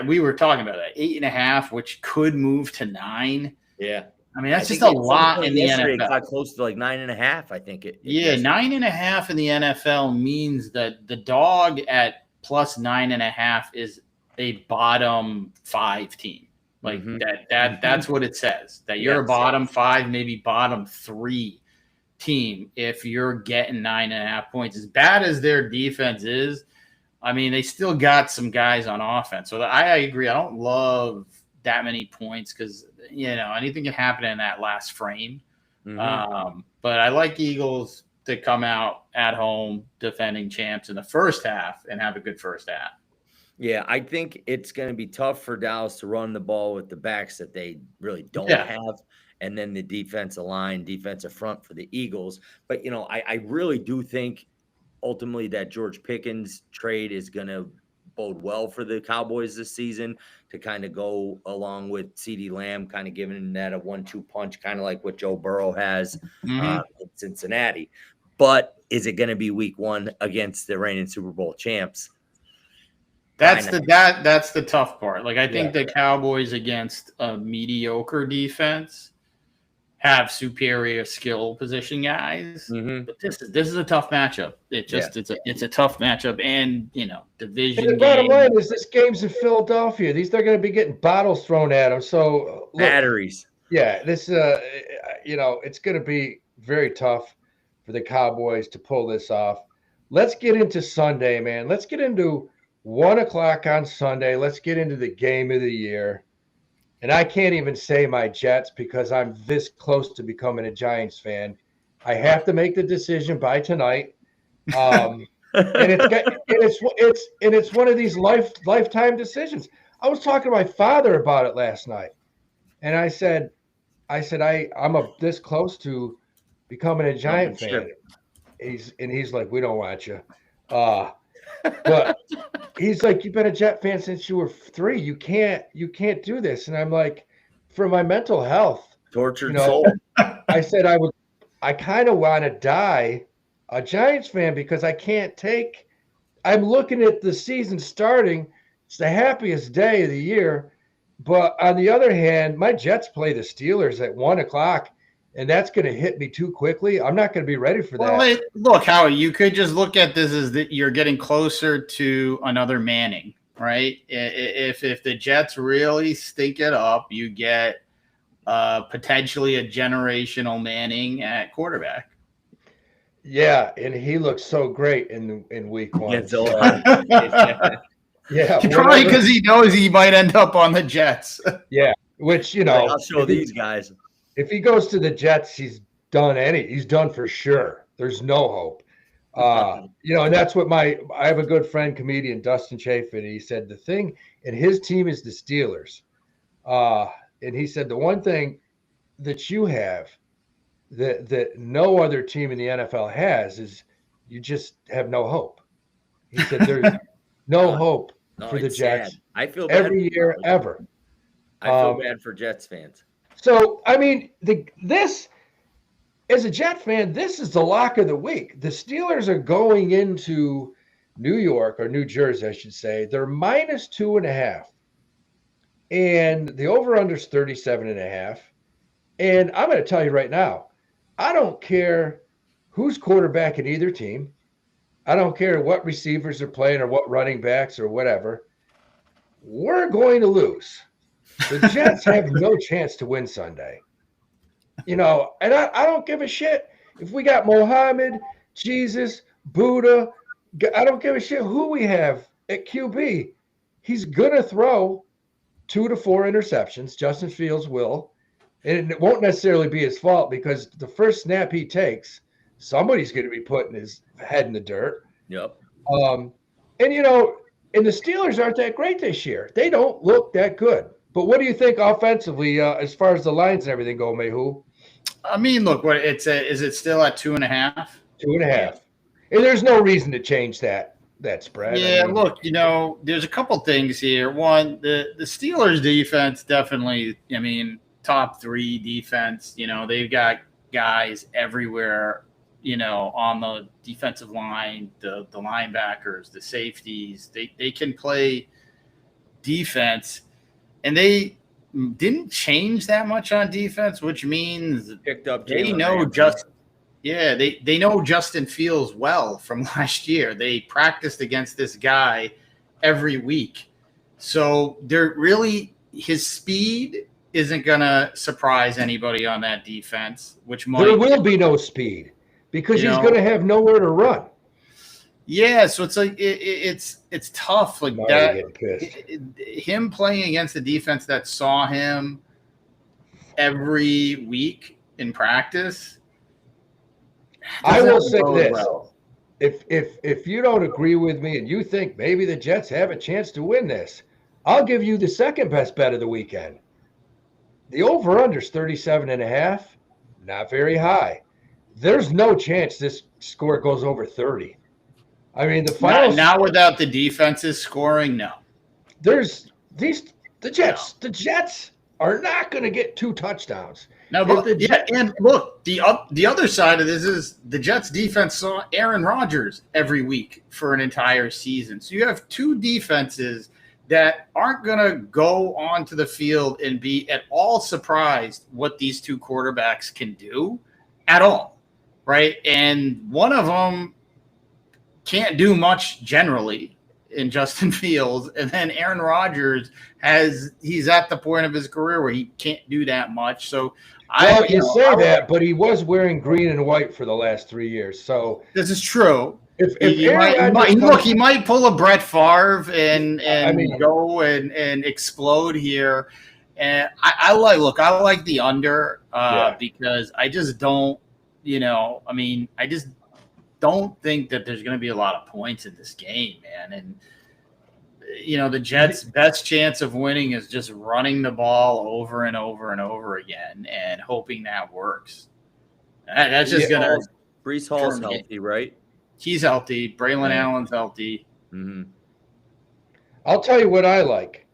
we were talking about that, 8.5, which could move to 9. Yeah. I mean, that's just a lot in the NFL. It got close to like 9.5. I think it. Yeah, 9.5 in the NFL means that the dog at plus 9.5 is a bottom 5 team. Like that's what it says. That you're a bottom 5, maybe bottom 3 team if you're getting 9.5 points. As bad as their defense is, I mean, they still got some guys on offense. So I agree. I don't love that many points because, anything can happen in that last frame. But I like Eagles to come out at home defending champs in the first half and have a good first half. Yeah, I think it's going to be tough for Dallas to run the ball with the backs that they really don't have. And then the defensive front for the Eagles. But, I really do think ultimately that George Pickens trade is going to bode well for the Cowboys this season to kind of go along with CeeDee Lamb, kind of giving that a 1-2 punch, kind of like what Joe Burrow has in Cincinnati. But is it going to be week 1 against the reigning Super Bowl champs? That's the tough part. Like, I think the Cowboys against a mediocre defense have superior skill position guys, but this is a tough matchup. It's a tough matchup, and division. And the bottom line is this game's in Philadelphia. They're going to be getting bottles thrown at them. So batteries. Yeah, this it's going to be very tough for the Cowboys to pull this off. Let's get into Sunday, man. Let's get into 1:00 on Sunday. Let's get into the game of the year. And I can't even say my Jets because I'm this close to becoming a Giants fan. I have to make the decision by tonight, and it's one of these lifetime decisions. I was talking to my father about it last night, and I said I'm this close to becoming a Giant fan. He's like, we don't want you, but. He's like, you've been a Jet fan since you were 3. You can't do this. And I'm like, for my mental health, tortured soul. I said I kind of want to die a Giants fan because I'm looking at the season starting. It's the happiest day of the year. But on the other hand, my Jets play the Steelers at 1:00. And that's going to hit me too quickly. I'm not going to be ready for that. Look, Howie, you could just look at this as that you're getting closer to another Manning, right? If the Jets really stink it up, you get potentially a generational Manning at quarterback. Yeah, and he looks so great in week 1. Yeah, probably because he knows he might end up on the Jets. Yeah, which I'll show these guys. If he goes to the Jets, he's done for sure. There's no hope. And that's what I have a good friend, comedian Dustin Chafin. He said the thing, and his team is the Steelers. And he said the one thing that you have that no other team in the NFL has is you just have no hope. He said there's no hope for the Jets. Sad. I feel bad every year ever. I feel bad for Jets fans. So, I mean, this, as a Jet fan, this is the lock of the week. The Steelers are going into New York, or New Jersey, I should say. They're minus 2.5. And the over-under is 37.5. And I'm going to tell you right now, I don't care who's quarterback in either team. I don't care what receivers are playing or what running backs or whatever. We're going to lose. The Jets have no chance to win Sunday. And I don't give a shit if we got Mohammed, Jesus, Buddha. I don't give a shit who we have at QB. He's going to throw 2 to 4 interceptions. Justin Fields will. And it won't necessarily be his fault because the first snap he takes, somebody's going to be putting his head in the dirt. Yep. And the Steelers aren't that great this year. They don't look that good. But what do you think offensively as far as the lines and everything go, Mayhu? I mean, look, is it still at 2.5? 2.5. And there's no reason to change that spread. Yeah, look, there's a couple things here. One, the Steelers defense definitely, top 3 defense. They've got guys everywhere, on the defensive line, the linebackers, the safeties. They can play defense. And they didn't change that much on defense, which means Picked up they Jalen know Ramsey. they know Justin Fields well from last year. They practiced against this guy every week. So they're really, his speed isn't going to surprise anybody on that defense, which might. There will be no speed because he's going to have nowhere to run. Yeah, so it's like it's tough. Like that, him playing against the defense that saw him every week in practice. I will say this: well. if you don't agree with me and you think maybe the Jets have a chance to win this, I'll give you the second best bet of the weekend. The over/under is 37.5, not very high. There's no chance this score goes over 30. I mean, the final now without the defenses scoring, no. There's the Jets. No. The Jets are not going to get 2 touchdowns. No, but and look, the other side of this is the Jets defense saw Aaron Rodgers every week for an entire season. So you have 2 defenses that aren't going to go onto the field and be at all surprised what these 2 quarterbacks can do at all, right? And one of them can't do much generally in Justin Fields, and then Aaron Rodgers he's at the point of his career where he can't do that much. So you say that, but he was wearing green and white for the last 3 years. So this is true. He might pull a Brett Favre and go and explode here. And I like the under because I just don't, I just don't think that there's going to be a lot of points in this game, man. And, the Jets' best chance of winning is just running the ball over and over and over again and hoping that works. That's just going to – Breece Hall's healthy, right? He's healthy. Braylon Allen's healthy. Mm-hmm. I'll tell you what I like.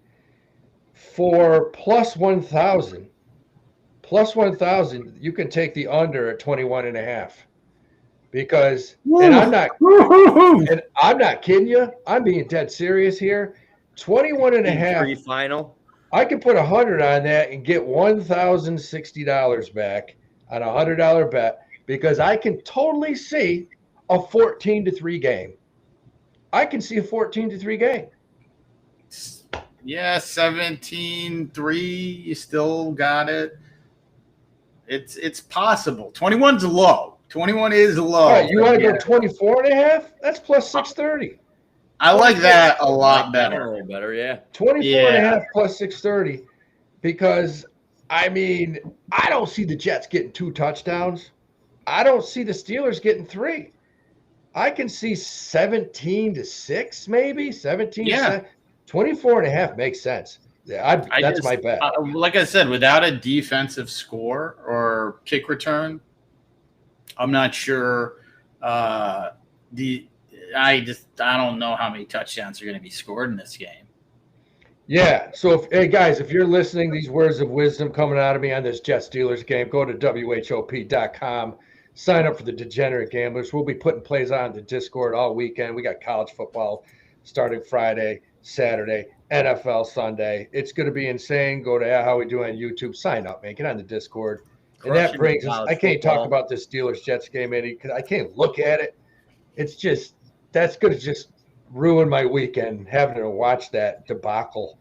For plus 1,000, you can take the under at 21.5. Because and I'm not kidding you. I'm being dead serious here. 21.5 final. I could put 100 on that and get $1,060 back on a $100 bet because I can totally see a 14-3 game. I can see a 14-3 game. Yeah, 17-3. You still got it. It's possible. 21's low. 21 is low. All right, you want to go 24.5? That's plus 630. I like that a lot better. A little better, yeah. 24.5 plus 630 because, I don't see the Jets getting 2 touchdowns. I don't see the Steelers getting 3. I can see 17-6 maybe, 17-7. 24.5 makes sense. That's my bet. Like I said, without a defensive score or kick return, I'm not sure. I don't know how many touchdowns are going to be scored in this game. Yeah. So, guys, if you're listening, these words of wisdom coming out of me on this Jets-Steelers game, go to WHOP.com. Sign up for the Degenerate Gamblers. We'll be putting plays on the Discord all weekend. We got college football starting Friday, Saturday, NFL Sunday. It's going to be insane. Go to How We Do on YouTube. Sign up, man. Get on the Discord. And that brings us – I can't talk about this Steelers-Jets game any because I can't look at it. It's just – that's going to just ruin my weekend having to watch that debacle.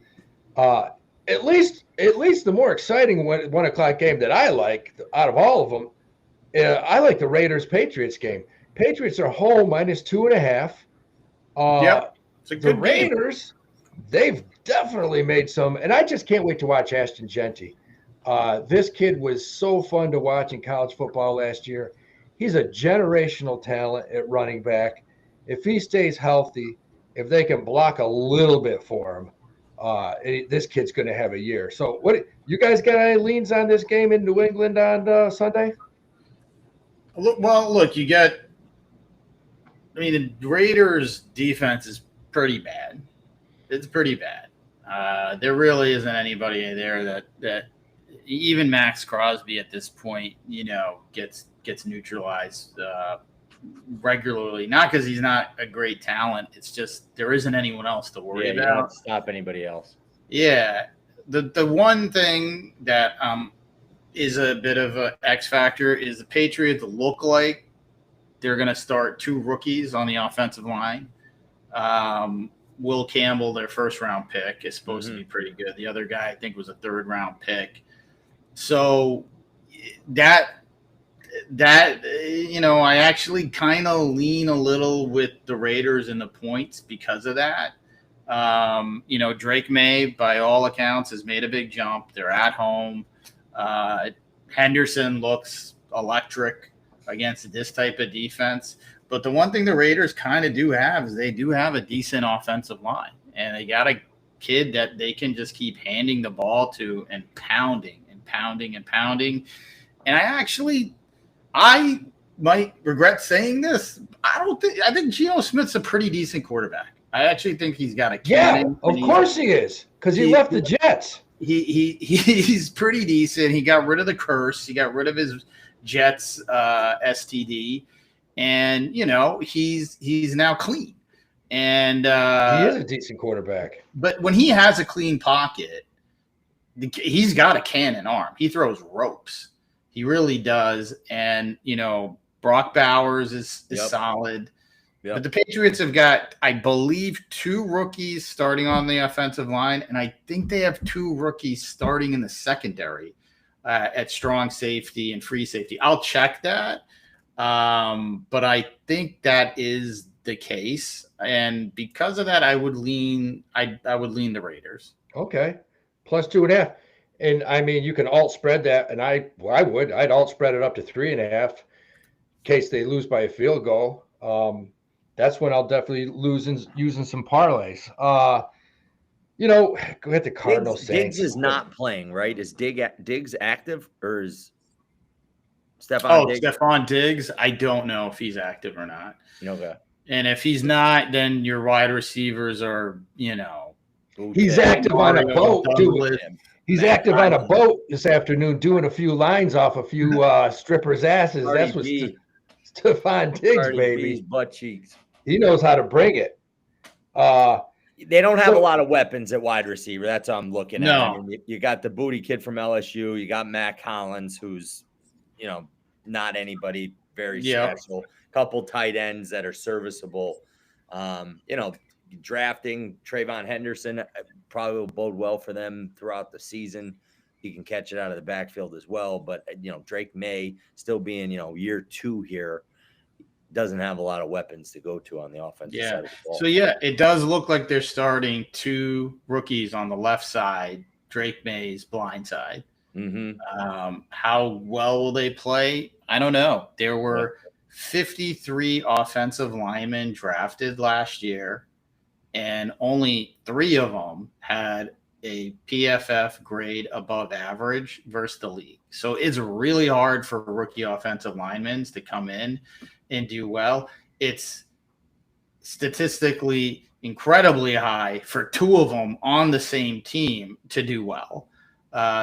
At least the more exciting 1 o'clock game that I like out of all of them, I like the Raiders-Patriots game. Patriots are home -2.5. Yep. It's a good the Raiders, they've definitely made some – and I just can't wait to watch Ashton Genty. This kid was so fun to watch in college football last year. He's a generational talent at running back. If he stays healthy, if they can block a little bit for him, this kid's going to have a year. So what you guys got any leans on this game in New England on Sunday? Well, look, you got – the Raiders' defense is pretty bad. It's pretty bad. There really isn't anybody there that even Max Crosby at this point, gets neutralized regularly. Not because he's not a great talent. It's just there isn't anyone else to worry about. You don't stop anybody else. Yeah. the one thing that is a bit of an X factor is the Patriots look like they're going to start 2 rookies on the offensive line. Will Campbell, their first round pick, is supposed to be pretty good. The other guy, I think, was a 3rd round pick. So that I actually kind of lean a little with the Raiders in the points because of that. Drake May, by all accounts, has made a big jump. They're at home. Henderson looks electric against this type of defense. But the one thing the Raiders kind of do have is they do have a decent offensive line. And they got a kid that they can just keep handing the ball to and pounding and pounding and pounding. And I might regret saying this. I think Geno Smith's a pretty decent quarterback. I actually think he's got a cannon. Yeah, of course he is, because he left the Jets. He's pretty decent. He got rid of the curse. He got rid of his Jets STD, and he's now clean. And he is a decent quarterback. But when he has a clean pocket, he's got a cannon arm. He throws ropes. He really does. And Brock Bowers is solid. Yep. But the Patriots have got, I believe, 2 rookies starting on the offensive line, and I think they have 2 rookies starting in the secondary at strong safety and free safety. I'll check that, but I think that is the case, and because of that, I would lean the Raiders. Okay, +2.5, and I mean you can alt spread that, and I'd alt spread it up to 3.5 in case they lose by a field goal. That's when I'll definitely using some parlays. Go ahead the Cardinals. Diggs is not playing, right? Is Diggs active, or is Stephon Diggs? Stephon Diggs, I don't know if he's active or not. Okay. And if he's not, then your wide receivers are, He's active on a boat, dude. He's active on a boat this afternoon doing a few lines off a few strippers' asses. That's what Stephon Diggs, baby. Butt cheeks. He knows how to bring it. They don't have a lot of weapons at wide receiver. That's what I'm looking at. No. I mean, you got the booty kid from LSU. You got Matt Collins, who's, not anybody very special. Couple tight ends that are serviceable. Drafting Trayvon Henderson probably will bode well for them throughout the season. He can catch it out of the backfield as well. But, Drake May still being, year 2 here, doesn't have a lot of weapons to go to on the offensive side of the ball. So, it does look like they're starting 2 rookies on the left side, Drake May's blind side. Mm-hmm. How well will they play? I don't know. There were 53 offensive linemen drafted last year, and only 3 of them had a PFF grade above average versus the league. So it's really hard for rookie offensive linemen to come in and do well. It's statistically incredibly high for 2 of them on the same team to do well.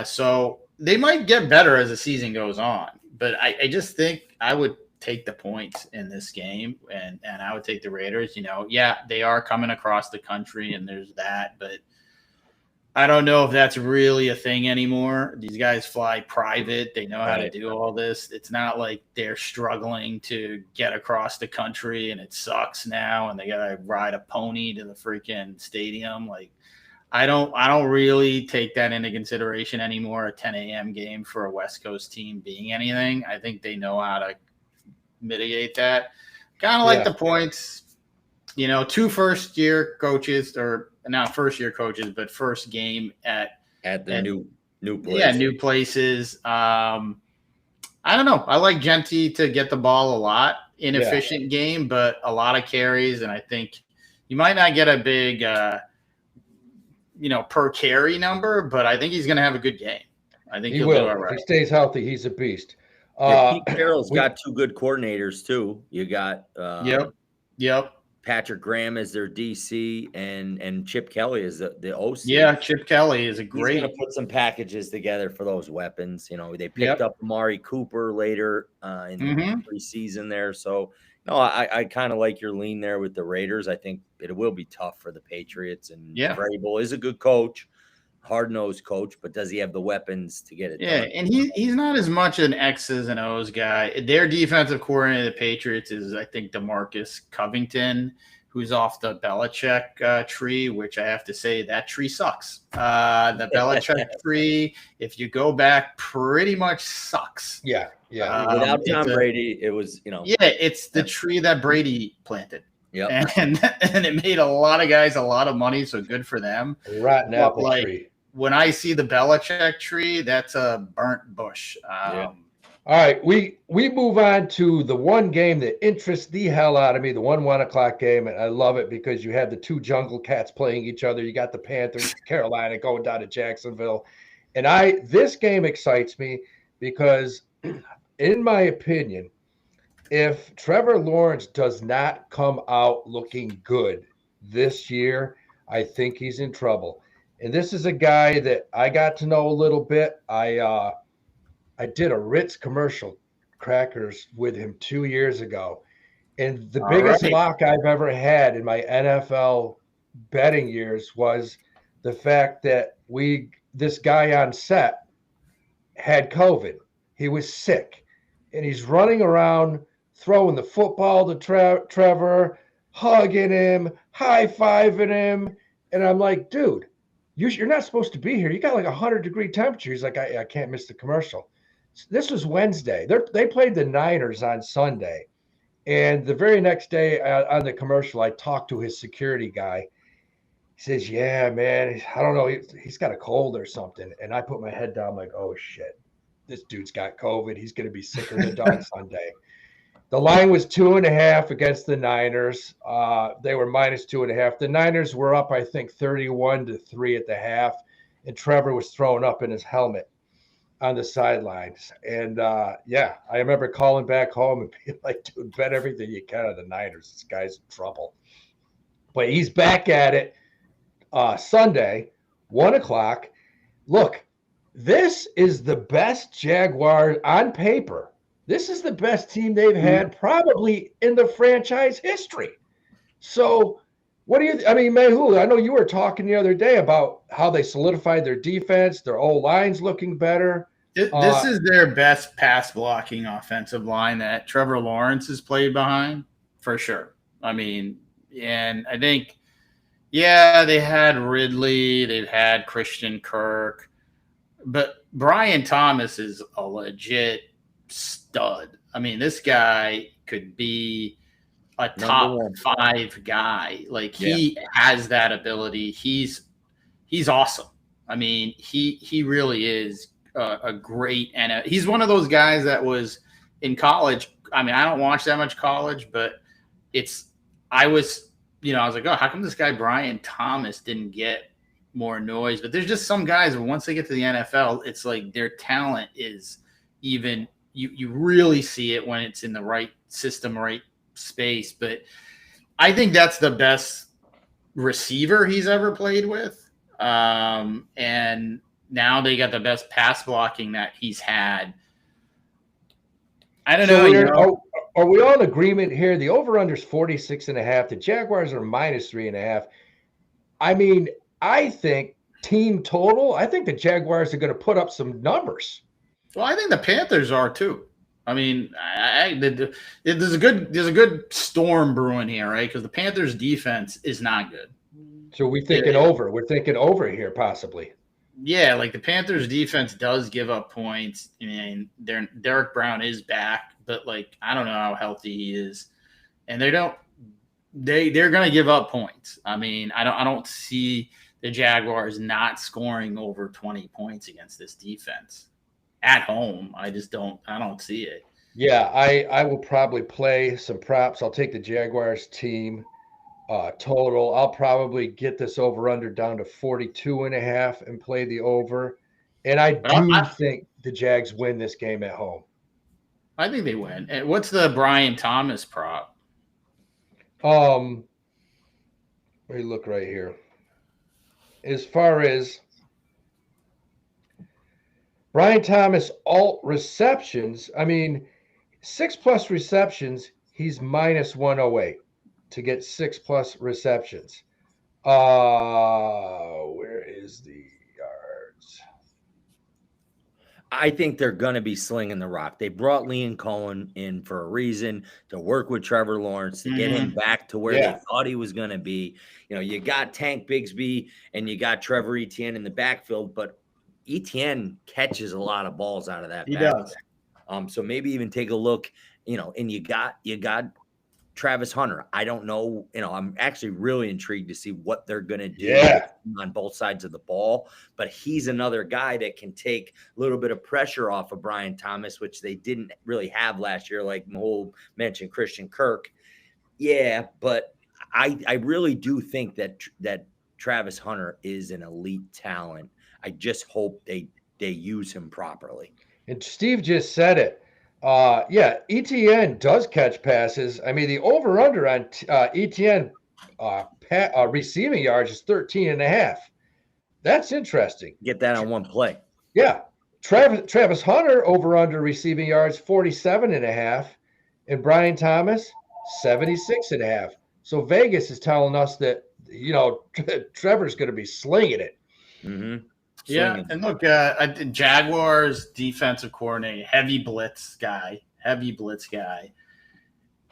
So they might get better as the season goes on, but I just think I would take the points in this game, and I would take the Raiders. They are coming across the country, and there's that, but I don't know if that's really a thing anymore. These guys fly private. They know how to do all this. It's not like they're struggling to get across the country and it sucks now and they got to ride a pony to the freaking stadium. Like, I don't really take that into consideration anymore, a 10 a.m. game for a West Coast team being anything. I think they know how to mitigate that. Kind of like the points, 2 first-year coaches, or not first-year coaches, but first game at the new place. Yeah, new places. I don't know. I like Genty to get the ball a lot. Inefficient game, but a lot of carries, and I think you might not get a big per carry number, but I think he's going to have a good game. I think he will. Do all right. If he stays healthy, he's a beast. Pete Carroll's got 2 good coordinators too. You got Yep. Patrick Graham is their DC, and Chip Kelly is the OC. Yeah, Chip Kelly is a great. He's going to put some packages together for those weapons. They picked up Amari Cooper later in the preseason there. So, I kind of like your lean there with the Raiders. I think it will be tough for the Patriots, and Vrabel is a good coach. hard-nosed coach, but does he have the weapons to get it done? And he's not as much an X's and O's guy. Their defensive coordinator, the Patriots, is I think DeMarcus Covington, who's off the Belichick tree, which I have to say that tree sucks. The Belichick tree, if you go back, pretty much sucks. Yeah. Without Tom Brady, it was, Yeah, it's the tree that Brady planted. Yeah, and it made a lot of guys a lot of money, so good for them. Rotten apple tree. When I see the Belichick tree, that's a burnt bush. All right, we move on to the one game that interests the hell out of me, the 1 o'clock game, and I love it because you have the two jungle cats playing each other. You got the Panthers, Carolina going down to Jacksonville, and this game excites me because, in my opinion, if Trevor Lawrence does not come out looking good this year, I think he's in trouble. And this is a guy that I got to know a little bit. I did a Ritz commercial crackers with him 2 years ago. And the biggest lock I've ever had in my NFL betting years was the fact that this guy on set had COVID. He was sick. And he's running around throwing the football to Trevor, hugging him, high-fiving him. And I'm like, dude, you're not supposed to be here. You got like 100-degree temperature. He's like, I can't miss the commercial. This was Wednesday. They played the Niners on Sunday. And the very next day on the commercial, I talked to his security guy. He says, yeah, man, I don't know. He's got a cold or something. And I put my head down like, oh, shit. This dude's got COVID. He's going to be sicker than dog Sunday. The line was 2.5 against the Niners. They were minus 2.5. The Niners were up, I think, 31-3 at the half. And Trevor was throwing up in his helmet on the sidelines. And, I remember calling back home and being like, dude, bet everything you can on the Niners. This guy's in trouble. But he's back at it Sunday, 1 o'clock. Look, this is the best Jaguars on paper. This is the best team they've had probably in the franchise history. So what do you – Mehul, I know you were talking the other day about how they solidified their defense, their O-line's looking better. This is their best pass-blocking offensive line that Trevor Lawrence has played behind, for sure. And I think, they had Ridley, they've had Christian Kirk, but Brian Thomas is a legit stud. This guy could be a top 5 guy. He has that ability. He's awesome. He really is a great, and he's one of those guys that was in college. I don't watch that much college, but I was like, oh, how come this guy Brian Thomas didn't get more noise? But there's just some guys, once they get to the NFL, it's like their talent is even – you really see it when it's in the right system, right space. But I think that's the best receiver he's ever played with. And now they got the best pass blocking that he's had. I don't know. Are we all in agreement here? The over-under is 46.5. The Jaguars are minus 3.5. I think team total, I think the Jaguars are going to put up some numbers. Well, I think the Panthers are too. There's a good storm brewing here, right? Because the Panthers' defense is not good. So we're thinking over. We're thinking over here, possibly. Yeah, the Panthers' defense does give up points. Derek Brown is back, but I don't know how healthy he is, and they're going to give up points. I don't see the Jaguars not scoring over 20 points against this defense. At home, I don't see it. Yeah, I will probably play some props. I'll take the Jaguars team total. I'll probably get this over-under down to 42.5 and play the over. And I think the Jags win this game at home. I think they win. And what's the Brian Thomas prop? Let me look right here. As far as Brian Thomas alt receptions, 6+ receptions, he's minus 108 to get 6+ receptions. Where is the – all I think they're going to be slinging the rock. They brought Liam Cohen in for a reason, to work with Trevor Lawrence, to get him back to where they thought he was going to be. You got Tank Bigsby and you got Trevor Etienne in the backfield, but Etienne catches a lot of balls out of that backfield. So maybe even take a look, and you got Travis Hunter. I don't know. I'm actually really intrigued to see what they're going to do on both sides of the ball. But he's another guy that can take a little bit of pressure off of Brian Thomas, which they didn't really have last year, like Mahol mentioned Christian Kirk. Yeah, but I really do think that Travis Hunter is an elite talent. I just hope they use him properly. And Steve just said it. ETN does catch passes. I mean, the over-under on ETN receiving yards is 13.5. That's interesting. Get that on one play. Yeah. Travis Hunter over-under receiving yards 47.5, and Brian Thomas 76.5. So Vegas is telling us that Trevor's going to be slinging it. Mm-hmm. Yeah, and look, Jaguars defensive coordinator, heavy blitz guy.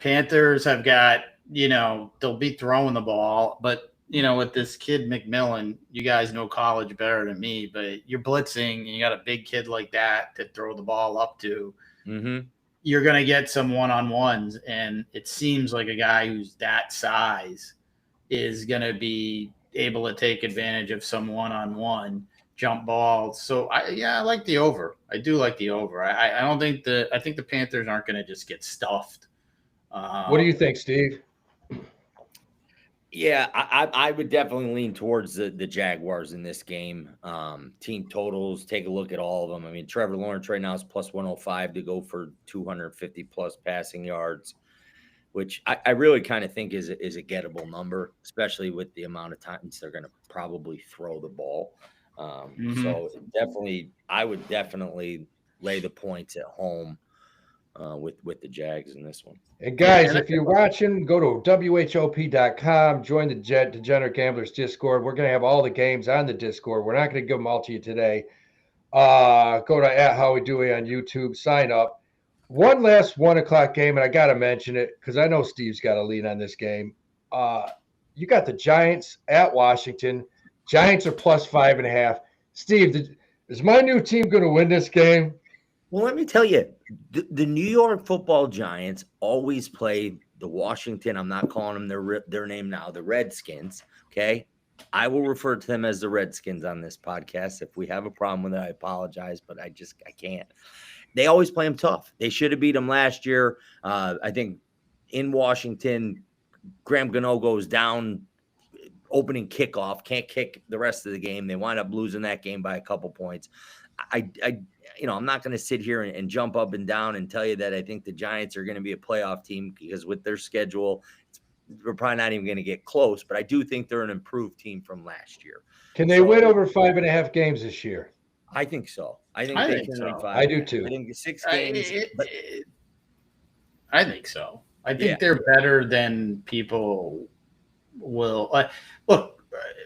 Panthers have got, they'll be throwing the ball, but, with this kid McMillan, you guys know college better than me, but you're blitzing and you got a big kid like that to throw the ball up to. Mm-hmm. You're going to get some one-on-ones, and it seems like a guy who's that size is going to be able to take advantage of some one-on-one jump balls. So I like the over. I do like the over. I think the Panthers aren't going to just get stuffed. What do you think, Steve? Yeah, I would definitely lean towards the Jaguars in this game. Team totals, take a look at all of them. I mean, Trevor Lawrence right now is plus 105 to go for 250 plus passing yards, which I really kind of think is a gettable number, especially with the amount of times they're going to probably throw the ball. So I would definitely lay the points at home with the Jags in this one. And guys, if you're watching, go to WHOP.com, join the Degenerate Gamblers Discord. We're going to have all the games on the Discord. We're not going to give them all to you today. Go to @HowWeDoIt on YouTube, sign up. One last 1:00 game, and I got to mention it because I know Steve's got a lead on this game. You got the Giants at Washington. Giants are plus 5.5. Steve, is my new team going to win this game? Well, let me tell you, the New York Football Giants always play the Washington. I'm not calling them their name now, the Redskins. Okay, I will refer to them as the Redskins on this podcast. If we have a problem with it, I apologize, but I can't. They always play them tough. They should have beat them last year. I think in Washington, Graham Gano goes down. Opening kickoff, can't kick the rest of the game. They wind up losing that game by a couple points. I'm not going to sit here and jump up and down and tell you that I think the Giants are going to be a playoff team because with their schedule, we're probably not even going to get close. But I do think they're an improved team from last year. Can they win over 5.5 games this year? I think so. I think they can win 5. I do too. I think 6 games. I think so. I think they're better than people will. Look,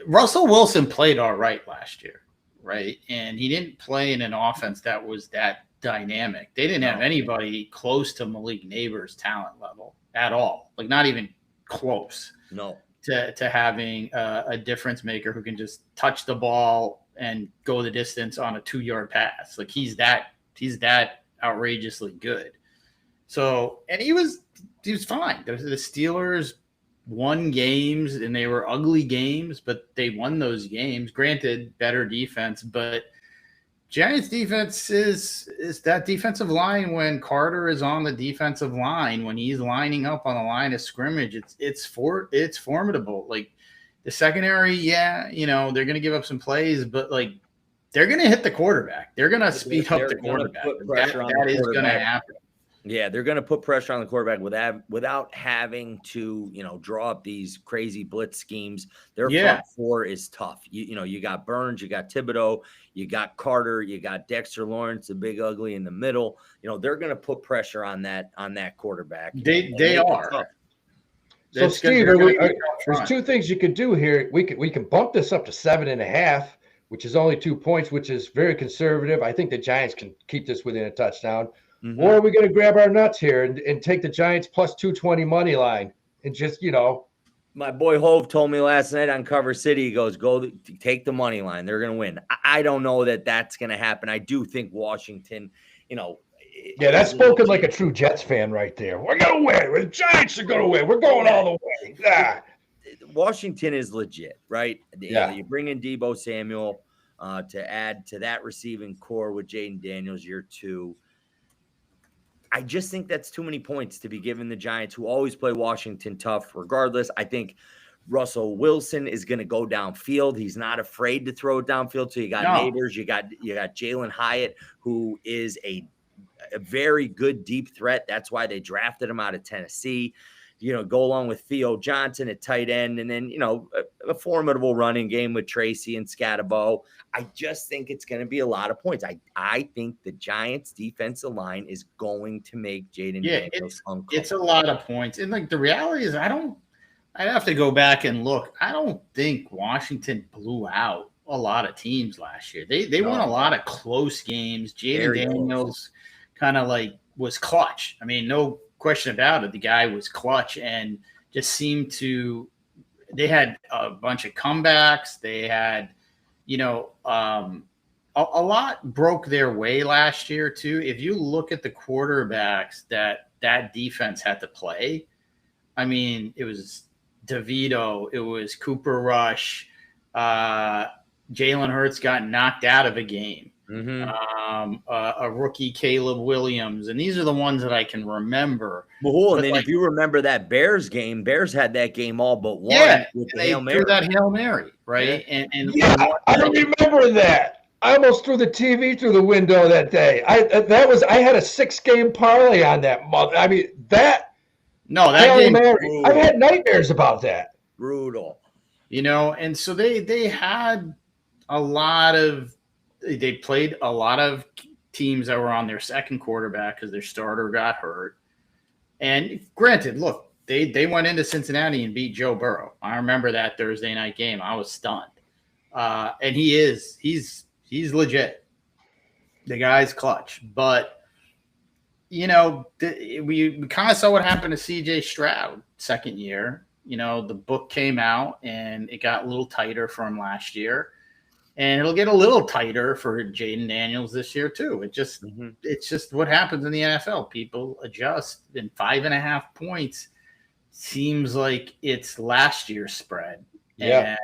Russell Wilson played all right last year, right? And he didn't play in an offense that was that dynamic. They didn't have anybody close to Malik Neighbors' talent level at all, like not even close. No. To having a difference maker who can just touch the ball and go the distance on a 2-yard pass. Like he's that outrageously good. So, and he was fine. The Steelers won games and they were ugly games, but they won those games. Granted, better defense, but Giants defense is that defensive line when Carter is on the defensive line, when he's lining up on the line of scrimmage, it's formidable. Like the secondary, they're going to give up some plays, but like they're going to hit the quarterback. They're going to speed up the quarterback. That is going to happen. Yeah, they're going to put pressure on the quarterback without having to, draw up these crazy blitz schemes. Their front four is tough. You got Burns, you got Thibodeau, you got Carter, you got Dexter Lawrence, the big ugly in the middle. They're going to put pressure on that quarterback. They are. So Steve, there's 2 things you could do here. We can bump this up to 7.5. which is only 2 points, which is very conservative. I think the Giants can keep this within a touchdown. Mm-hmm. Or are we going to grab our nuts here and take the Giants plus 220 money line and just, My boy Hove told me last night on Cover City, he goes, take the money line. They're going to win. I don't know that that's going to happen. I do think Washington, Yeah, that's spoken like a true Jets fan right there. We're going to win. The Giants are going to win. We're going all the way. Yeah. Washington is legit, right? Yeah. You bring in Deebo Samuel to add to that receiving core with Jaden Daniels year 2. I just think that's too many points to be given the Giants, who always play Washington tough regardless. I think Russell Wilson is going to go downfield. He's not afraid to throw it downfield. So you got Neighbors, you got Jalen Hyatt, who is a very good deep threat. That's why they drafted him out of Tennessee. Go along with Theo Johnson at tight end, and then, a formidable running game with Tracy and Scatabo. I just think it's going to be a lot of points. I think the Giants' defensive line is going to make Jaden Daniels uncomfortable. It's a lot of points. And the reality is I'd have to go back and look. I don't think Washington blew out a lot of teams last year. They won a lot of close games. Jaden Daniels kind of was clutch. I mean, no question about it. The guy was clutch and just seemed to – they had a bunch of comebacks. They had, a lot broke their way last year too. If you look at the quarterbacks that defense had to play, I mean, it was DeVito, it was Cooper Rush, Jalen Hurts got knocked out of a game. Mm-hmm. A rookie Caleb Williams, and these are the ones that I can remember. And then if you remember that Bears game, Bears had that game all but one. With the Hail Mary. That Hail Mary, right? Yeah. I don't remember that. I almost threw the TV through the window that day. I had a 6-game parlay on that month. I mean that Hail game, Mary. I've had nightmares about that. Brutal. And so they had a lot of. They played a lot of teams that were on their second quarterback because their starter got hurt. And granted, look, they went into Cincinnati and beat Joe Burrow. I remember that Thursday night game. I was stunned. And he's legit. The guy's clutch. But, we kind of saw what happened to C.J. Stroud second year. The book came out and it got a little tighter from last year. And it'll get a little tighter for Jaden Daniels this year too. It's just what happens in the NFL. People adjust, and 5.5 points seems like it's last year's spread and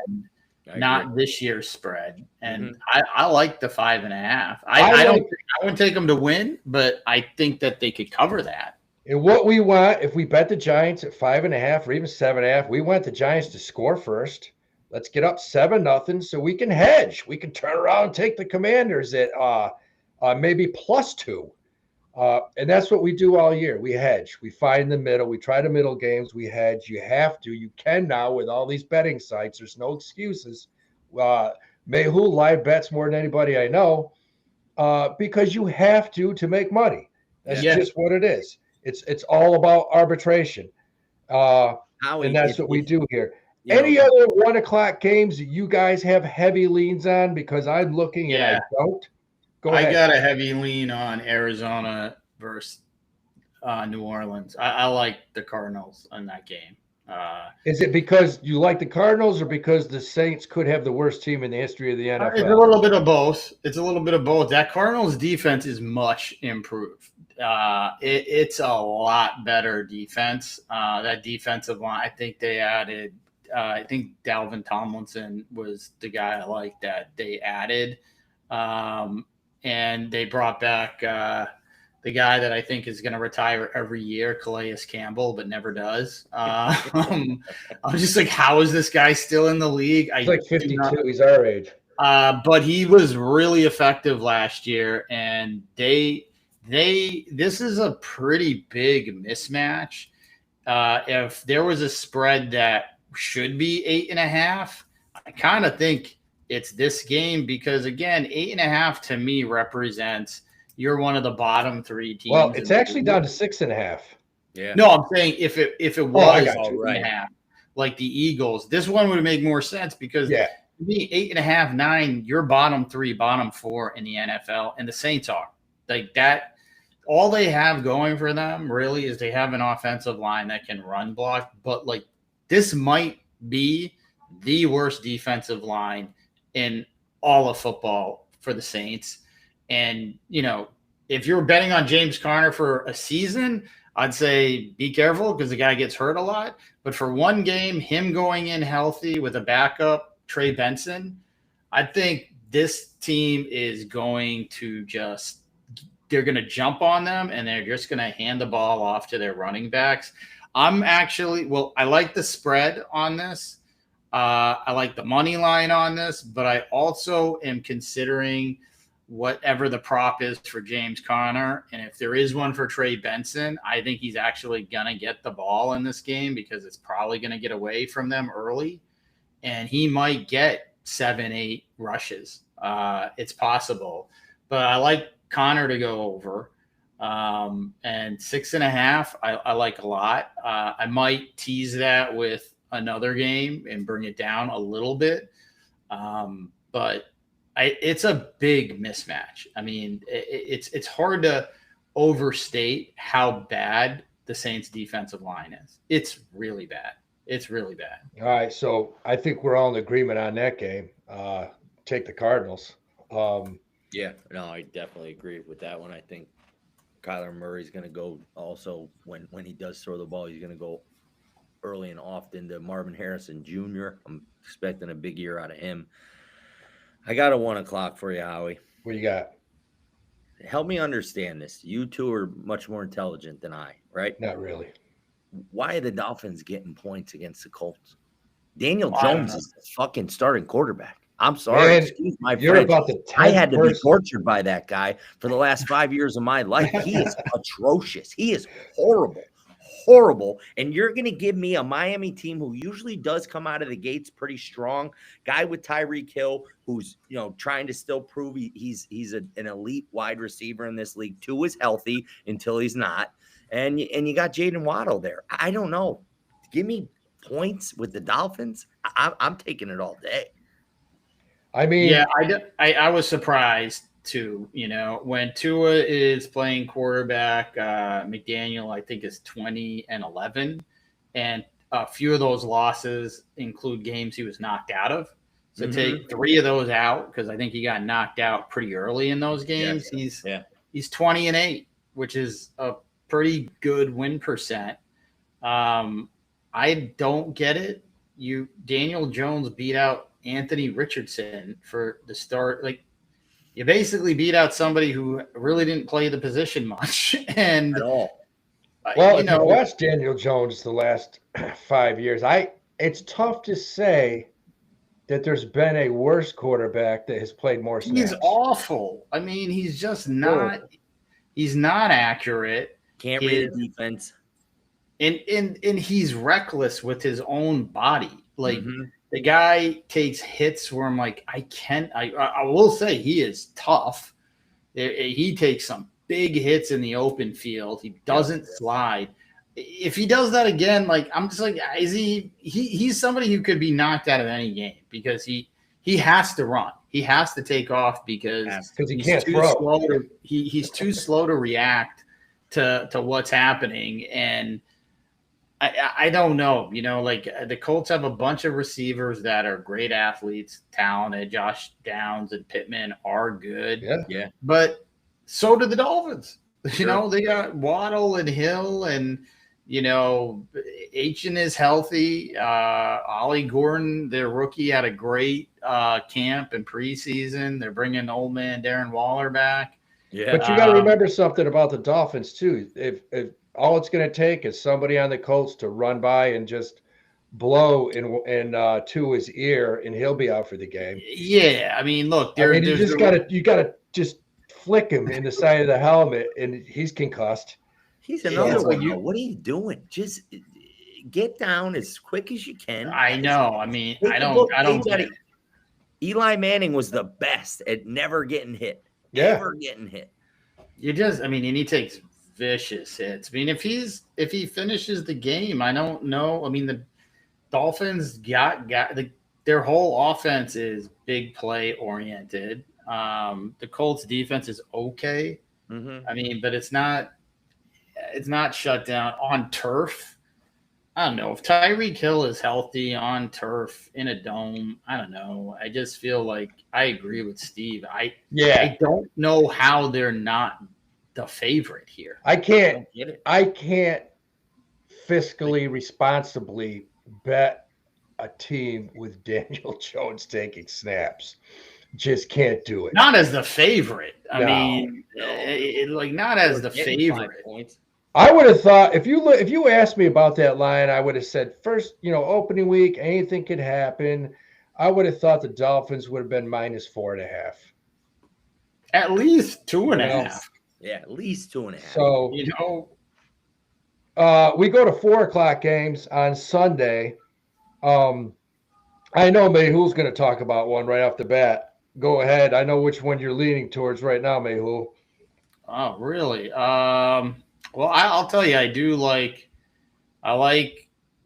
not this year's spread. And I like the 5.5. I wouldn't take them to win, but I think that they could cover that. And what we want, if we bet the Giants at 5.5 or even 7.5, we want the Giants to score first. Let's get up 7-0 so we can hedge. We can turn around and take the Commanders at maybe +2. And that's what we do all year. We hedge. We find the middle. We try the middle games. We hedge. You have to. You can now with all these betting sites. There's no excuses. Mayhew live bets more than anybody I know because you have to make money. That's just what it is. It's all about arbitration. And that's what we do here. Any other 1 o'clock games that you guys have heavy leans on? Because I'm looking and I don't. Go ahead. I got a heavy lean on Arizona versus New Orleans. I like the Cardinals in that game. Is it because you like the Cardinals or because the Saints could have the worst team in the history of the NFL? It's a little bit of both. That Cardinals defense is much improved. It's a lot better defense. That defensive line, I think they added I think Dalvin Tomlinson was the guy I like that they added. And they brought back the guy that I think is going to retire every year, Calais Campbell, but never does. I'm just like, how is this guy still in the league? He's like 52. He's our age. But he was really effective last year. And this is a pretty big mismatch. If there was a spread that should be 8.5, I kind of think it's this game because, again, 8.5 to me represents you're one of the bottom 3 teams. Well, it's actually down to 6.5. Yeah. No, I'm saying if it was 2.5, like the Eagles, this one would make more sense because me 8.5, 9. You're bottom 3, bottom 4 in the NFL, and the Saints are like that. All they have going for them really is they have an offensive line that can run block, but like this might be the worst defensive line in all of football for the Saints. And, if you're betting on James Conner for a season, I'd say be careful because the guy gets hurt a lot. But for one game, him going in healthy with a backup, Trey Benson, I think this team is going to they're going to jump on them and they're just going to hand the ball off to their running backs. I like the spread on this. I like the money line on this, but I also am considering whatever the prop is for James Conner. And if there is one for Trey Benson, I think he's actually going to get the ball in this game because it's probably going to get away from them early. And he might get 7-8 rushes. It's possible. But I like Conner to go over. And 6.5, I like a lot. I might tease that with another game and bring it down a little bit. But it's a big mismatch. I mean, it's hard to overstate how bad the Saints defensive line is. It's really bad. It's really bad. All right, so I think we're all in agreement on that game. Take the Cardinals. Yeah, no, I definitely agree with that one. I think Kyler Murray's going to go also when he does throw the ball, he's going to go early and often to Marvin Harrison Jr. I'm expecting a big year out of him. I got a 1 o'clock for you, Howie. What you got? Help me understand this. You two are much more intelligent than I, right? Not really. Why are the Dolphins getting points against the Colts? Daniel Jones is the fucking starting quarterback. I'm sorry. Man, excuse my you're French. about the I had to be 10th tortured by that guy for the last 5 years of my life. He is atrocious. He is horrible. Horrible. And you're going to give me a Miami team who usually does come out of the gates pretty strong. Guy with Tyreek Hill, who's trying to still prove he's an elite wide receiver in this league. Tua is healthy until he's not. And you got Jaden Waddle there. I don't know. Give me points with the Dolphins. I'm taking it all day. I mean, yeah, I was surprised too. When Tua is playing quarterback, McDaniel I think is 20-11, and a few of those losses include games he was knocked out of. So take 3 of those out because I think he got knocked out pretty early in those games. Yeah. He's 20-8, which is a pretty good win percent. I don't get it. Daniel Jones beat out Anthony Richardson for the start. Like, you basically beat out somebody who really didn't play the position much. And at all. Well, if you watch Daniel Jones the last 5 years, it's tough to say that there's been a worse quarterback that has played more snaps. He's awful. I mean, he's just not. He's not accurate. Can't read a defense. And he's reckless with his own body. Like the guy takes hits where I'm like, I will say he is tough. He takes some big hits in the open field. He doesn't slide. If he does that again, like I'm just like, he's somebody who could be knocked out of any game because he has to run. He has to take off because he can't throw. He's too slow to react to what's happening. And I don't know, like the Colts have a bunch of receivers that are great athletes, talented. Josh Downs and Pittman are good. Yeah. But so do the Dolphins. They got Waddle and Hill and, Achen is healthy. Ollie Gordon, their rookie, had a great camp and preseason. They're bringing old man Darren Waller back. Yeah. But you got to remember something about the Dolphins, too. If all it's going to take is somebody on the Colts to run by and just blow in Tua's ear, and he'll be out for the game. Yeah, I mean, look, you got to just flick him in the side of the helmet, and he's concussed. He's another one. What are you doing? Just get down as quick as you can. I know. I mean, I don't get it. Eli Manning was the best at never getting hit. Yeah. Never getting hit. And he takes vicious hits. I mean, if he finishes the game, I don't know. I mean, the Dolphins got the their whole offense is big play oriented. The Colts defense is okay. Mm-hmm. I mean, but it's not shut down on turf. I don't know if Tyreek Hill is healthy on turf in a dome. I don't know. I just feel like I agree with Steve. I don't know how they're not the favorite here. I can't get it. I can't fiscally responsibly bet a team with Daniel Jones taking snaps. Just can't do it. Not as the favorite. I No. mean, not as the favorite. Points. I would have thought if you asked me about that line, I would have said first, opening week, anything could happen. I would have thought the Dolphins would have been -4.5. At least 2.5. Yeah, at least 2.5. So we go to 4:00 games on Sunday. I know Mehul's going to talk about one right off the bat. Go ahead. I know which one you're leaning towards right now, Mehul. Oh, really? Well, I'll tell you, I like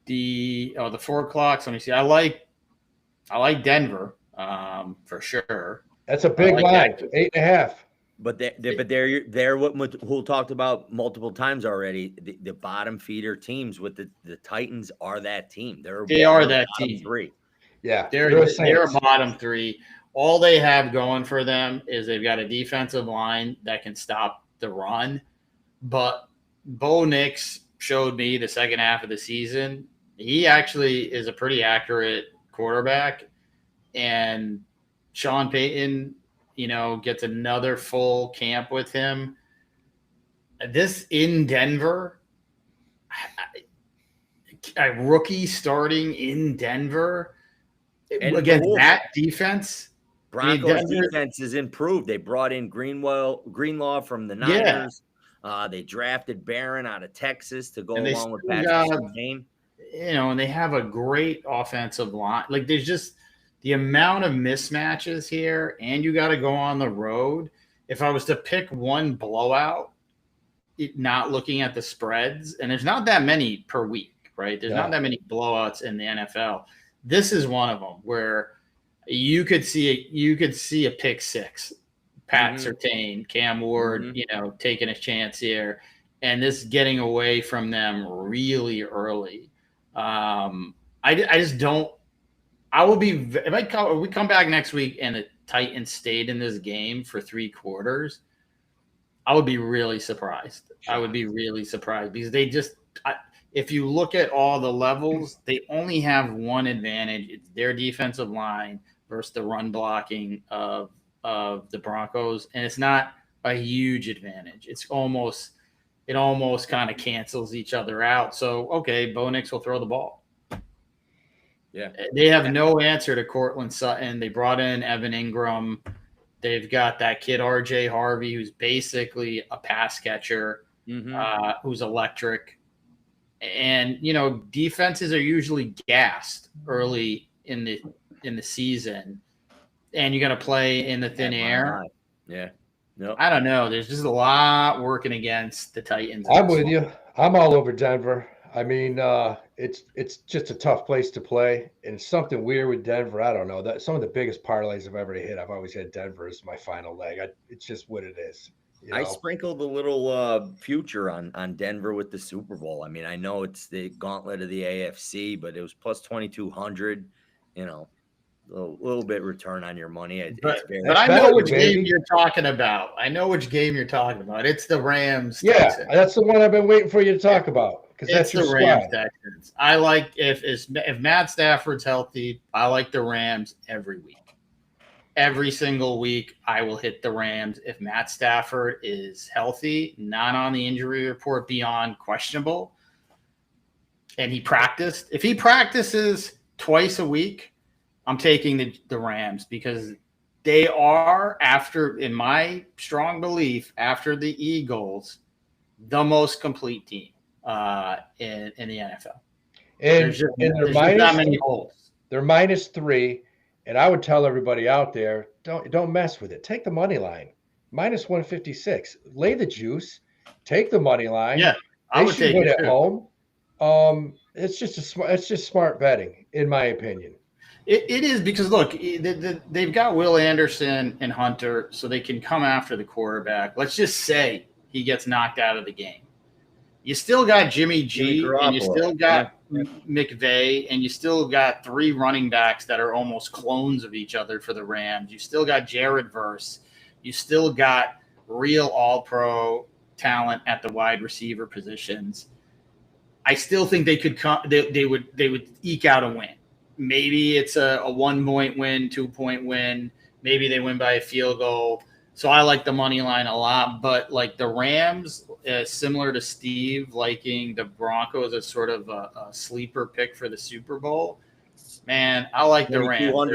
the 4:00. Let me see. I like Denver, for sure. That's a big line, 8.5. But they're what Mehul talked about multiple times already. The bottom feeder teams with the Titans are that team. They are that team. 3. Yeah, they're a bottom 3. All they have going for them is they've got a defensive line that can stop the run. But Bo Nix showed me the second half of the season. He actually is a pretty accurate quarterback. And Sean Payton, gets another full camp with him. This in Denver, a rookie starting in Denver against that defense. Broncos defense is improved. They brought in Greenlaw from the Niners. They drafted Barron out of Texas to go along with Patrick Surtain. And they have a great offensive line. Like, there's just the amount of mismatches here, and you got to go on the road. If I was to pick one blowout, not looking at the spreads, and there's not that many per week, right? There's not that many blowouts in the NFL. This is one of them where you could see a pick six, Pat Surtain, Cam Ward, taking a chance here, and this getting away from them really early. I just don't. I will be if we come back next week and the Titans stayed in this game for 3 quarters. I would be really surprised. I would be really surprised because they just. If you look at all the levels, they only have one advantage. It's their defensive line versus the run blocking of the Broncos, and it's not a huge advantage. It almost kind of cancels each other out. So, okay, Bo Nix will throw the ball. Yeah. They have no answer to Cortland Sutton. They brought in Evan Ingram. They've got that kid RJ Harvey, who's basically a pass catcher, who's electric. And, defenses are usually gassed early in the season, and you got to play in the thin air. Yeah. Nope. I don't know. There's just a lot working against the Titans. I'm with you. I'm all over Denver. I mean, it's just a tough place to play, and it's something weird with Denver. I don't know. That some of the biggest parlays I've ever hit, I've always had Denver as my final leg. It's just what it is. I sprinkled a little future on Denver with the Super Bowl. I mean, I know it's the gauntlet of the AFC, but it was plus 2,200. A little bit return on your money. But I know which game you're talking about. It's the Rams. Yeah, Texans. That's the one I've been waiting for you to talk about because that's the Rams. Texans. I like if Matt Stafford's healthy, I like the Rams every week. Every single week, I will hit the Rams. If Matt Stafford is healthy, not on the injury report beyond questionable, and if he practices twice a week, I'm taking the Rams because they are, in my strong belief, after the Eagles, the most complete team in the NFL. And there's not many holes. They're -3. And I would tell everybody out there, don't mess with it. Take the money line, -156. Lay the juice. Take the money line. Yeah, I would take it at home. It's just smart betting, in my opinion. It is because, look, they've got Will Anderson and Hunter, so they can come after the quarterback. Let's just say he gets knocked out of the game. You still got Jimmy G, and you still got McVay, and you still got 3 running backs that are almost clones of each other for the Rams. You still got Jared Verse. You still got real all-pro talent at the wide receiver positions. I still think they could come. They would eke out a win. Maybe it's a 1-point win, 2-point win. Maybe they win by a field goal. So I like the money line a lot. But like the Rams, similar to Steve liking the Broncos as sort of a sleeper pick for the Super Bowl. Man, I like the Rams.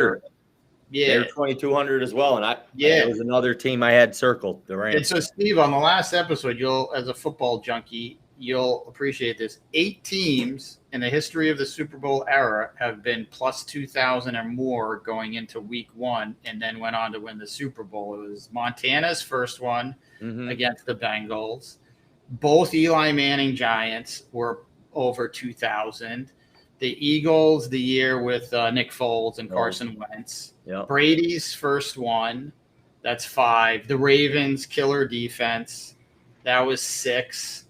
They're 2,200 as well. And it was another team I had circled, the Rams. And so, Steve, on the last episode, as a football junkie, you'll appreciate this. 8 teams in the history of the Super Bowl era have been plus 2,000 or more going into week 1 and then went on to win the Super Bowl. It was Montana's first one against the Bengals. Both Eli Manning Giants were over 2,000. The Eagles, the year with Nick Foles and Carson Wentz. Yep. Brady's first one, that's 5. The Ravens, killer defense, that was 6.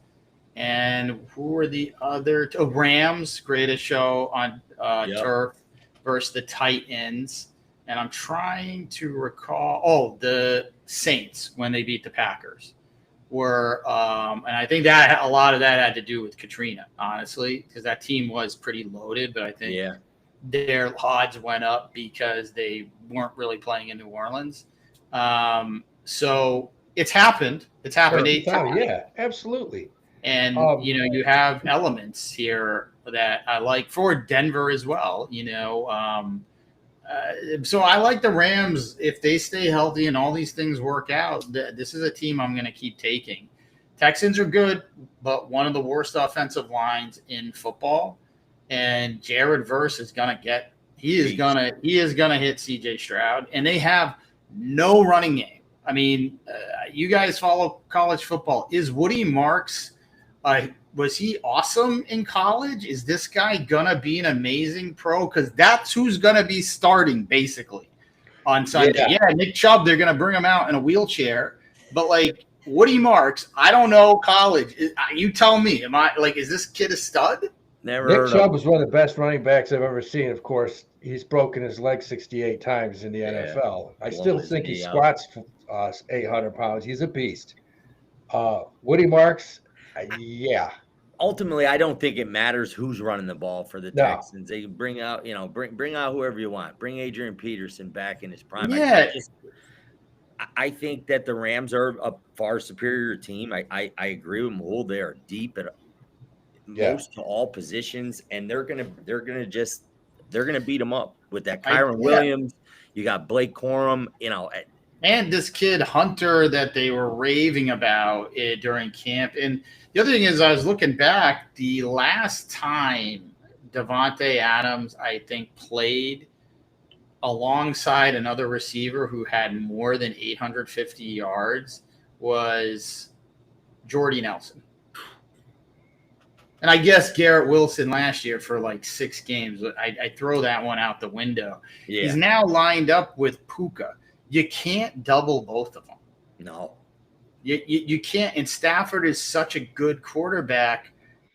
And who were the other? Rams, greatest show on turf versus the Titans. And I'm trying to recall, the Saints when they beat the Packers were, and I think that a lot of that had to do with Katrina, honestly, because that team was pretty loaded. But I think their odds went up because they weren't really playing in New Orleans. So it's happened. It's happened 8 times. Yeah, absolutely. And, you have elements here that I like for Denver as well, so I like the Rams. If they stay healthy and all these things work out, this is a team I'm going to keep taking. Texans are good, but one of the worst offensive lines in football. And Jared Verse is going to hit CJ Stroud. And they have no running game. I mean, you guys follow college football. Is Woody Marks was he awesome in college? Is this guy gonna be an amazing pro? Because that's who's gonna be starting basically on Sunday. Yeah, Nick Chubb, they're gonna bring him out in a wheelchair. But like Woody Marks, I don't know college. You tell me. Is this kid a stud? Nick Chubb was one of the best running backs I've ever seen. Of course, he's broken his leg 68 times in the NFL. I still think he squats 800 pounds. He's a beast. Woody Marks. Ultimately, I don't think it matters who's running the ball for the Texans. They bring out, bring out whoever you want. Bring Adrian Peterson back in his prime. Yeah. I think that the Rams are a far superior team. I agree with Mold. They are deep at most to all positions, and they're gonna beat them up with that Kyron Williams. You got Blake Corum. And this kid Hunter that they were raving about during camp. And the other thing is, I was looking back, the last time Devontae Adams, I think, played alongside another receiver who had more than 850 yards was Jordy Nelson. And I guess Garrett Wilson last year for like 6 games. I throw that one out the window. Yeah. He's now lined up with Puka. You can't double both of them. No. You can't. And Stafford is such a good quarterback.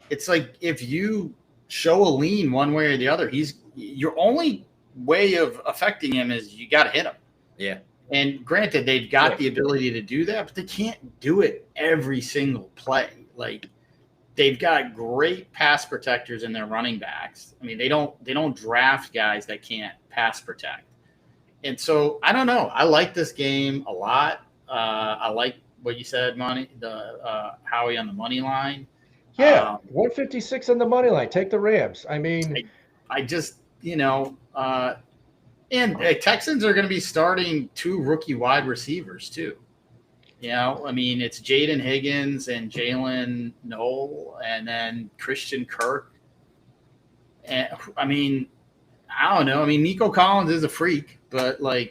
It's like if you show a lean one way or the other, your only way of affecting him is you got to hit him. Yeah. And granted, they've got the ability to do that, but they can't do it every single play. Like they've got great pass protectors in their running backs. I mean, they don't draft guys that can't pass protect. And so I don't know. I like this game a lot. I like what you said, Money, Howie on the money line. Yeah, 156 on the money line. Take the Rams. I mean, I just and Texans are going to be starting 2 rookie wide receivers too. I mean, it's Jaden Higgins and Jalen Noel, and then Christian Kirk. And I mean, I don't know. I mean, Nico Collins is a freak, but I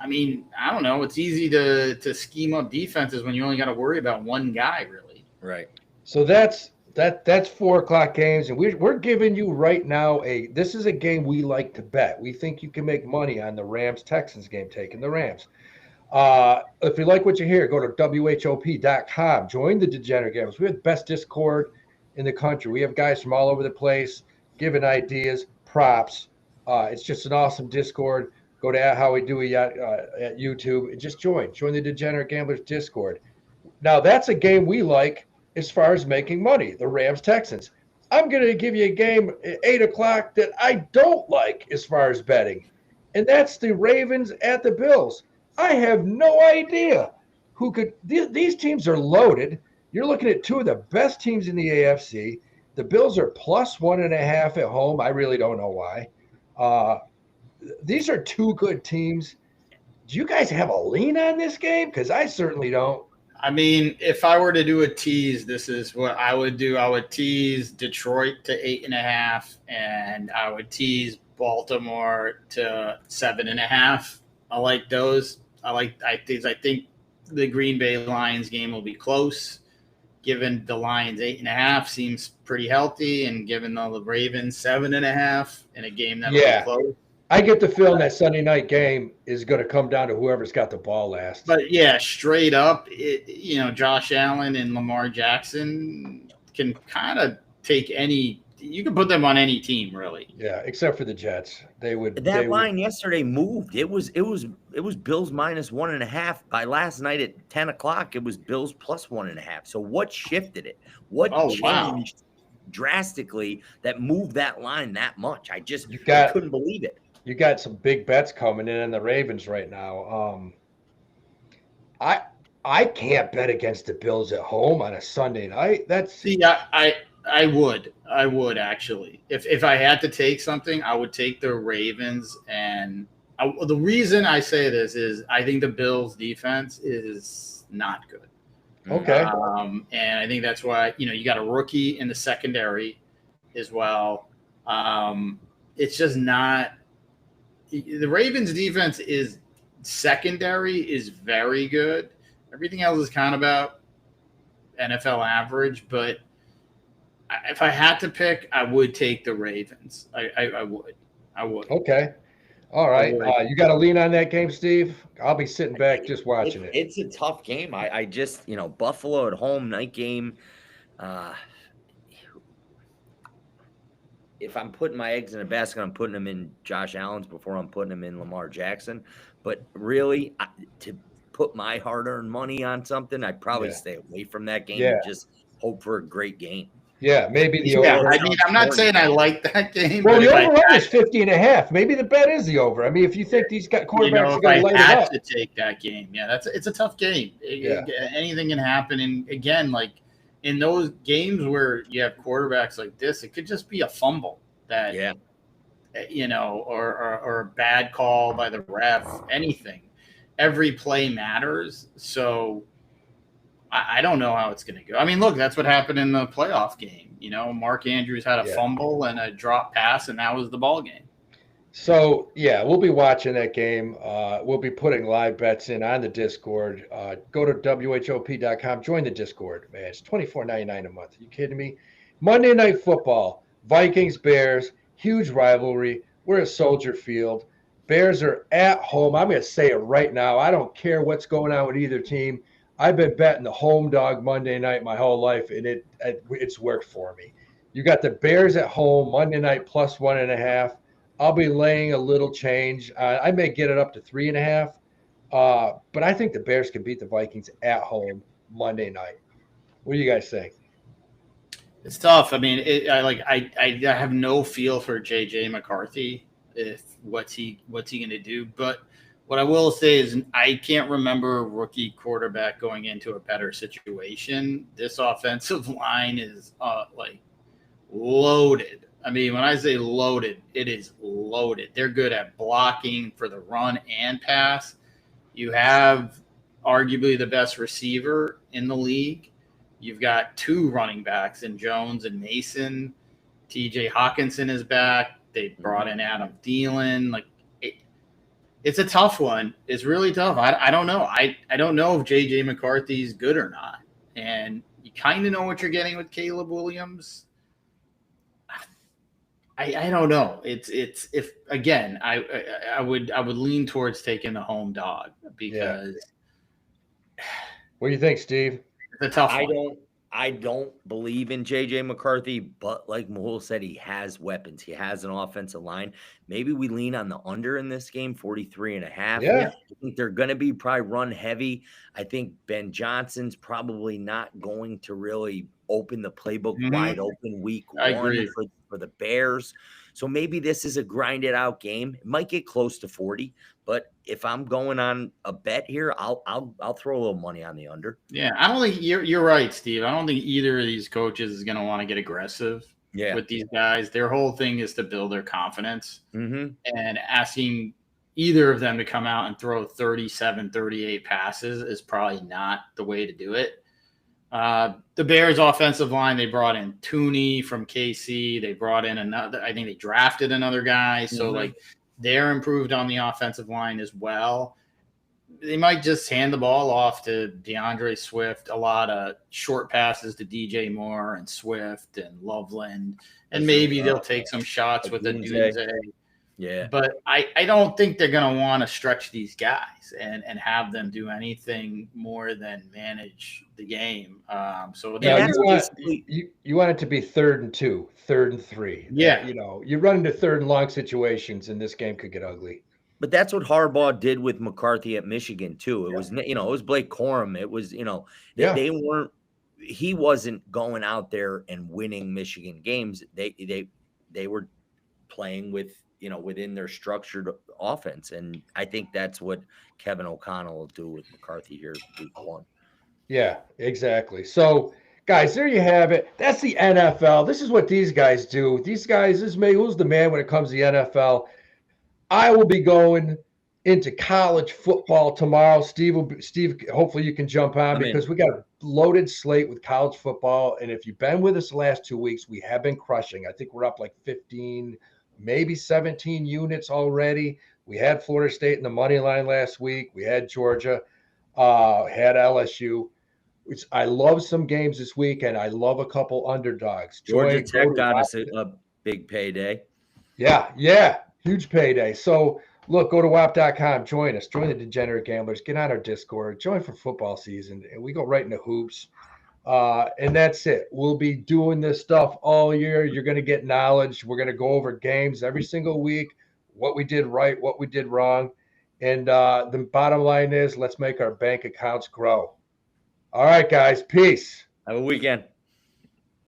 don't know. It's easy to scheme up defenses when you only got to worry about one guy, really. Right. So that's that's 4 o'clock games, and we're giving you right now this is a game we like to bet. We think you can make money on the Rams Texans game, taking the Rams. If you like what you hear, go to WHOP.com. Join the Degenerate Gamblers. We have the best Discord in the country. We have guys from all over the place giving ideas, props. It's just an awesome Discord. Go to How We Do It at YouTube and just join. Join the Degenerate Gamblers Discord. Now, that's a game we like as far as making money, the Rams Texans. I'm going to give you a game at 8 o'clock that I don't like as far as betting, and that's the Ravens at the Bills. I have no idea who could. These teams are loaded. You're looking at two of the best teams in the AFC. The Bills are plus 1.5 at home. I really don't know why. These are two good teams. Do you guys have a lean on this game? Because I certainly don't. I mean, if I were to do a tease, this is what I would do. I would tease Detroit to 8.5, and I would tease Baltimore to 7.5. I like those. I think the Green Bay Lions game will be close. Given the Lions 8.5 seems pretty healthy, and given the Ravens 7.5 in a game that'll be close. I get the feeling that Sunday night game is going to come down to whoever's got the ball last. But yeah, straight up, Josh Allen and Lamar Jackson can kind of take any. You can put them on any team, really. Yeah, except for the Jets. That line yesterday moved. It was Bills minus 1.5. By last night at 10 o'clock, it was Bills plus 1.5. So what shifted it? What changed drastically that moved that line that much? I couldn't believe it. You got some big bets coming in the Ravens right now. I can't bet against the Bills at home on a Sunday night. I would actually. If I had to take something, I would take the Ravens. And the reason I say this is I think the Bills defense is not good. Okay. And I think that's why, you got a rookie in the secondary as well. It's just not. The Ravens defense is secondary is very good. Everything else is kind of about NFL average, but if I had to pick, I would take the Ravens. I would. Okay. All right. You got to lean on that game, Steve? I'll be sitting back just watching it. It's a tough game. I just, Buffalo at home, night game. If I'm putting my eggs in a basket, I'm putting them in Josh Allen's before I'm putting them in Lamar Jackson. But really, to put my hard-earned money on something, I'd probably stay away from that game and just hope for a great game. Yeah, maybe the over. I mean, I'm not saying I like that game. Well, the over is 50.5. Maybe the bet is the over. I mean, if you think these quarterbacks are going to light it up. I had to take that game. Yeah, it's a tough game. Anything can happen. And again, like in those games where you have quarterbacks like this, it could just be a fumble that, or a bad call by the ref, anything. Every play matters. So I don't know how it's going to go. I mean, look, that's what happened in the playoff game. Mark Andrews had a fumble and a drop pass, and that was the ball game. So, we'll be watching that game. We'll be putting live bets in on the Discord. Go to WHOP.com. Join the Discord, man. It's $24.99 a month. Are you kidding me? Monday Night Football. Vikings, Bears. Huge rivalry. We're at Soldier Field. Bears are at home. I'm going to say it right now. I don't care what's going on with either team. I've been betting the home dog Monday night my whole life, and it's worked for me. You got the Bears at home Monday night plus 1.5. I'll be laying a little change. I may get it up to 3.5, but I think the Bears can beat the Vikings at home Monday night. What do you guys think? It's tough. I mean, I have no feel for JJ McCarthy. What's he going to do? But what I will say is I can't remember a rookie quarterback going into a better situation. This offensive line is loaded. I mean, when I say loaded, it is loaded. They're good at blocking for the run and pass. You have arguably the best receiver in the league. You've got two running backs in Jones and Mason. TJ Hawkinson is back. They brought in Adam Thielen. It's a tough one. It's really tough. I don't know. I don't know if J.J. McCarthy's good or not. And you kind of know what you're getting with Caleb Williams. I don't know. It's if again I would lean towards taking the home dog because What do you think, Steve? It's a tough one. I don't believe in JJ McCarthy, but like Mahul said, he has weapons. He has an offensive line. Maybe we lean on the under in this game, 43.5. Yeah. I think they're going to be probably run heavy. I think Ben Johnson's probably not going to really open the playbook wide open week one for the Bears. So maybe this is a grinded out game. It might get close to 40, but if I'm going on a bet here, I'll throw a little money on the under. Yeah, I don't think you're right, Steve. I don't think either of these coaches is going to want to get aggressive with these guys. Their whole thing is to build their confidence, and asking either of them to come out and throw 37, 38 passes is probably not the way to do it. The Bears offensive line, they brought in Tooney from KC. They brought in another, I think they drafted another guy. So like they're improved on the offensive line as well. They might just hand the ball off to DeAndre Swift, a lot of short passes to DJ Moore and Swift and Loveland. And maybe they'll take some shots with a Dunze. Yeah. But I don't think they're going to want to stretch these guys and have them do anything more than manage the game. So you want it to be 3rd and 2, 3rd and 3. Yeah. You run into 3rd and long situations and this game could get ugly. But that's what Harbaugh did with McCarthy at Michigan too. It was, it was Blake Corum. It was, they weren't, he wasn't going out there and winning Michigan games. They were playing with, within their structured offense. And I think that's what Kevin O'Connell will do with McCarthy here week 1. Yeah, exactly. So guys, there you have it. That's the NFL. This is what these guys do. These guys, who's the man when it comes to the NFL. I will be going into college football tomorrow. Steve, hopefully you can jump on because we got a loaded slate with college football. And if you've been with us the last 2 weeks, we have been crushing. I think we're up like 15, maybe 17 units already. We had Florida State in the money line last week. We had Georgia, had LSU. I love some games this week, and I love a couple underdogs. Georgia Tech got us a big payday. Yeah. Huge payday. So look, go to WAP.com, join us, join the Degenerate Gamblers, get on our Discord, join for football season, and we go right into hoops. And that's it. We'll be doing this stuff all year. You're going to get knowledge. We're going to go over games every single week, what we did right, what we did wrong. And the bottom line is let's make our bank accounts grow. All right, guys. Peace. Have a weekend.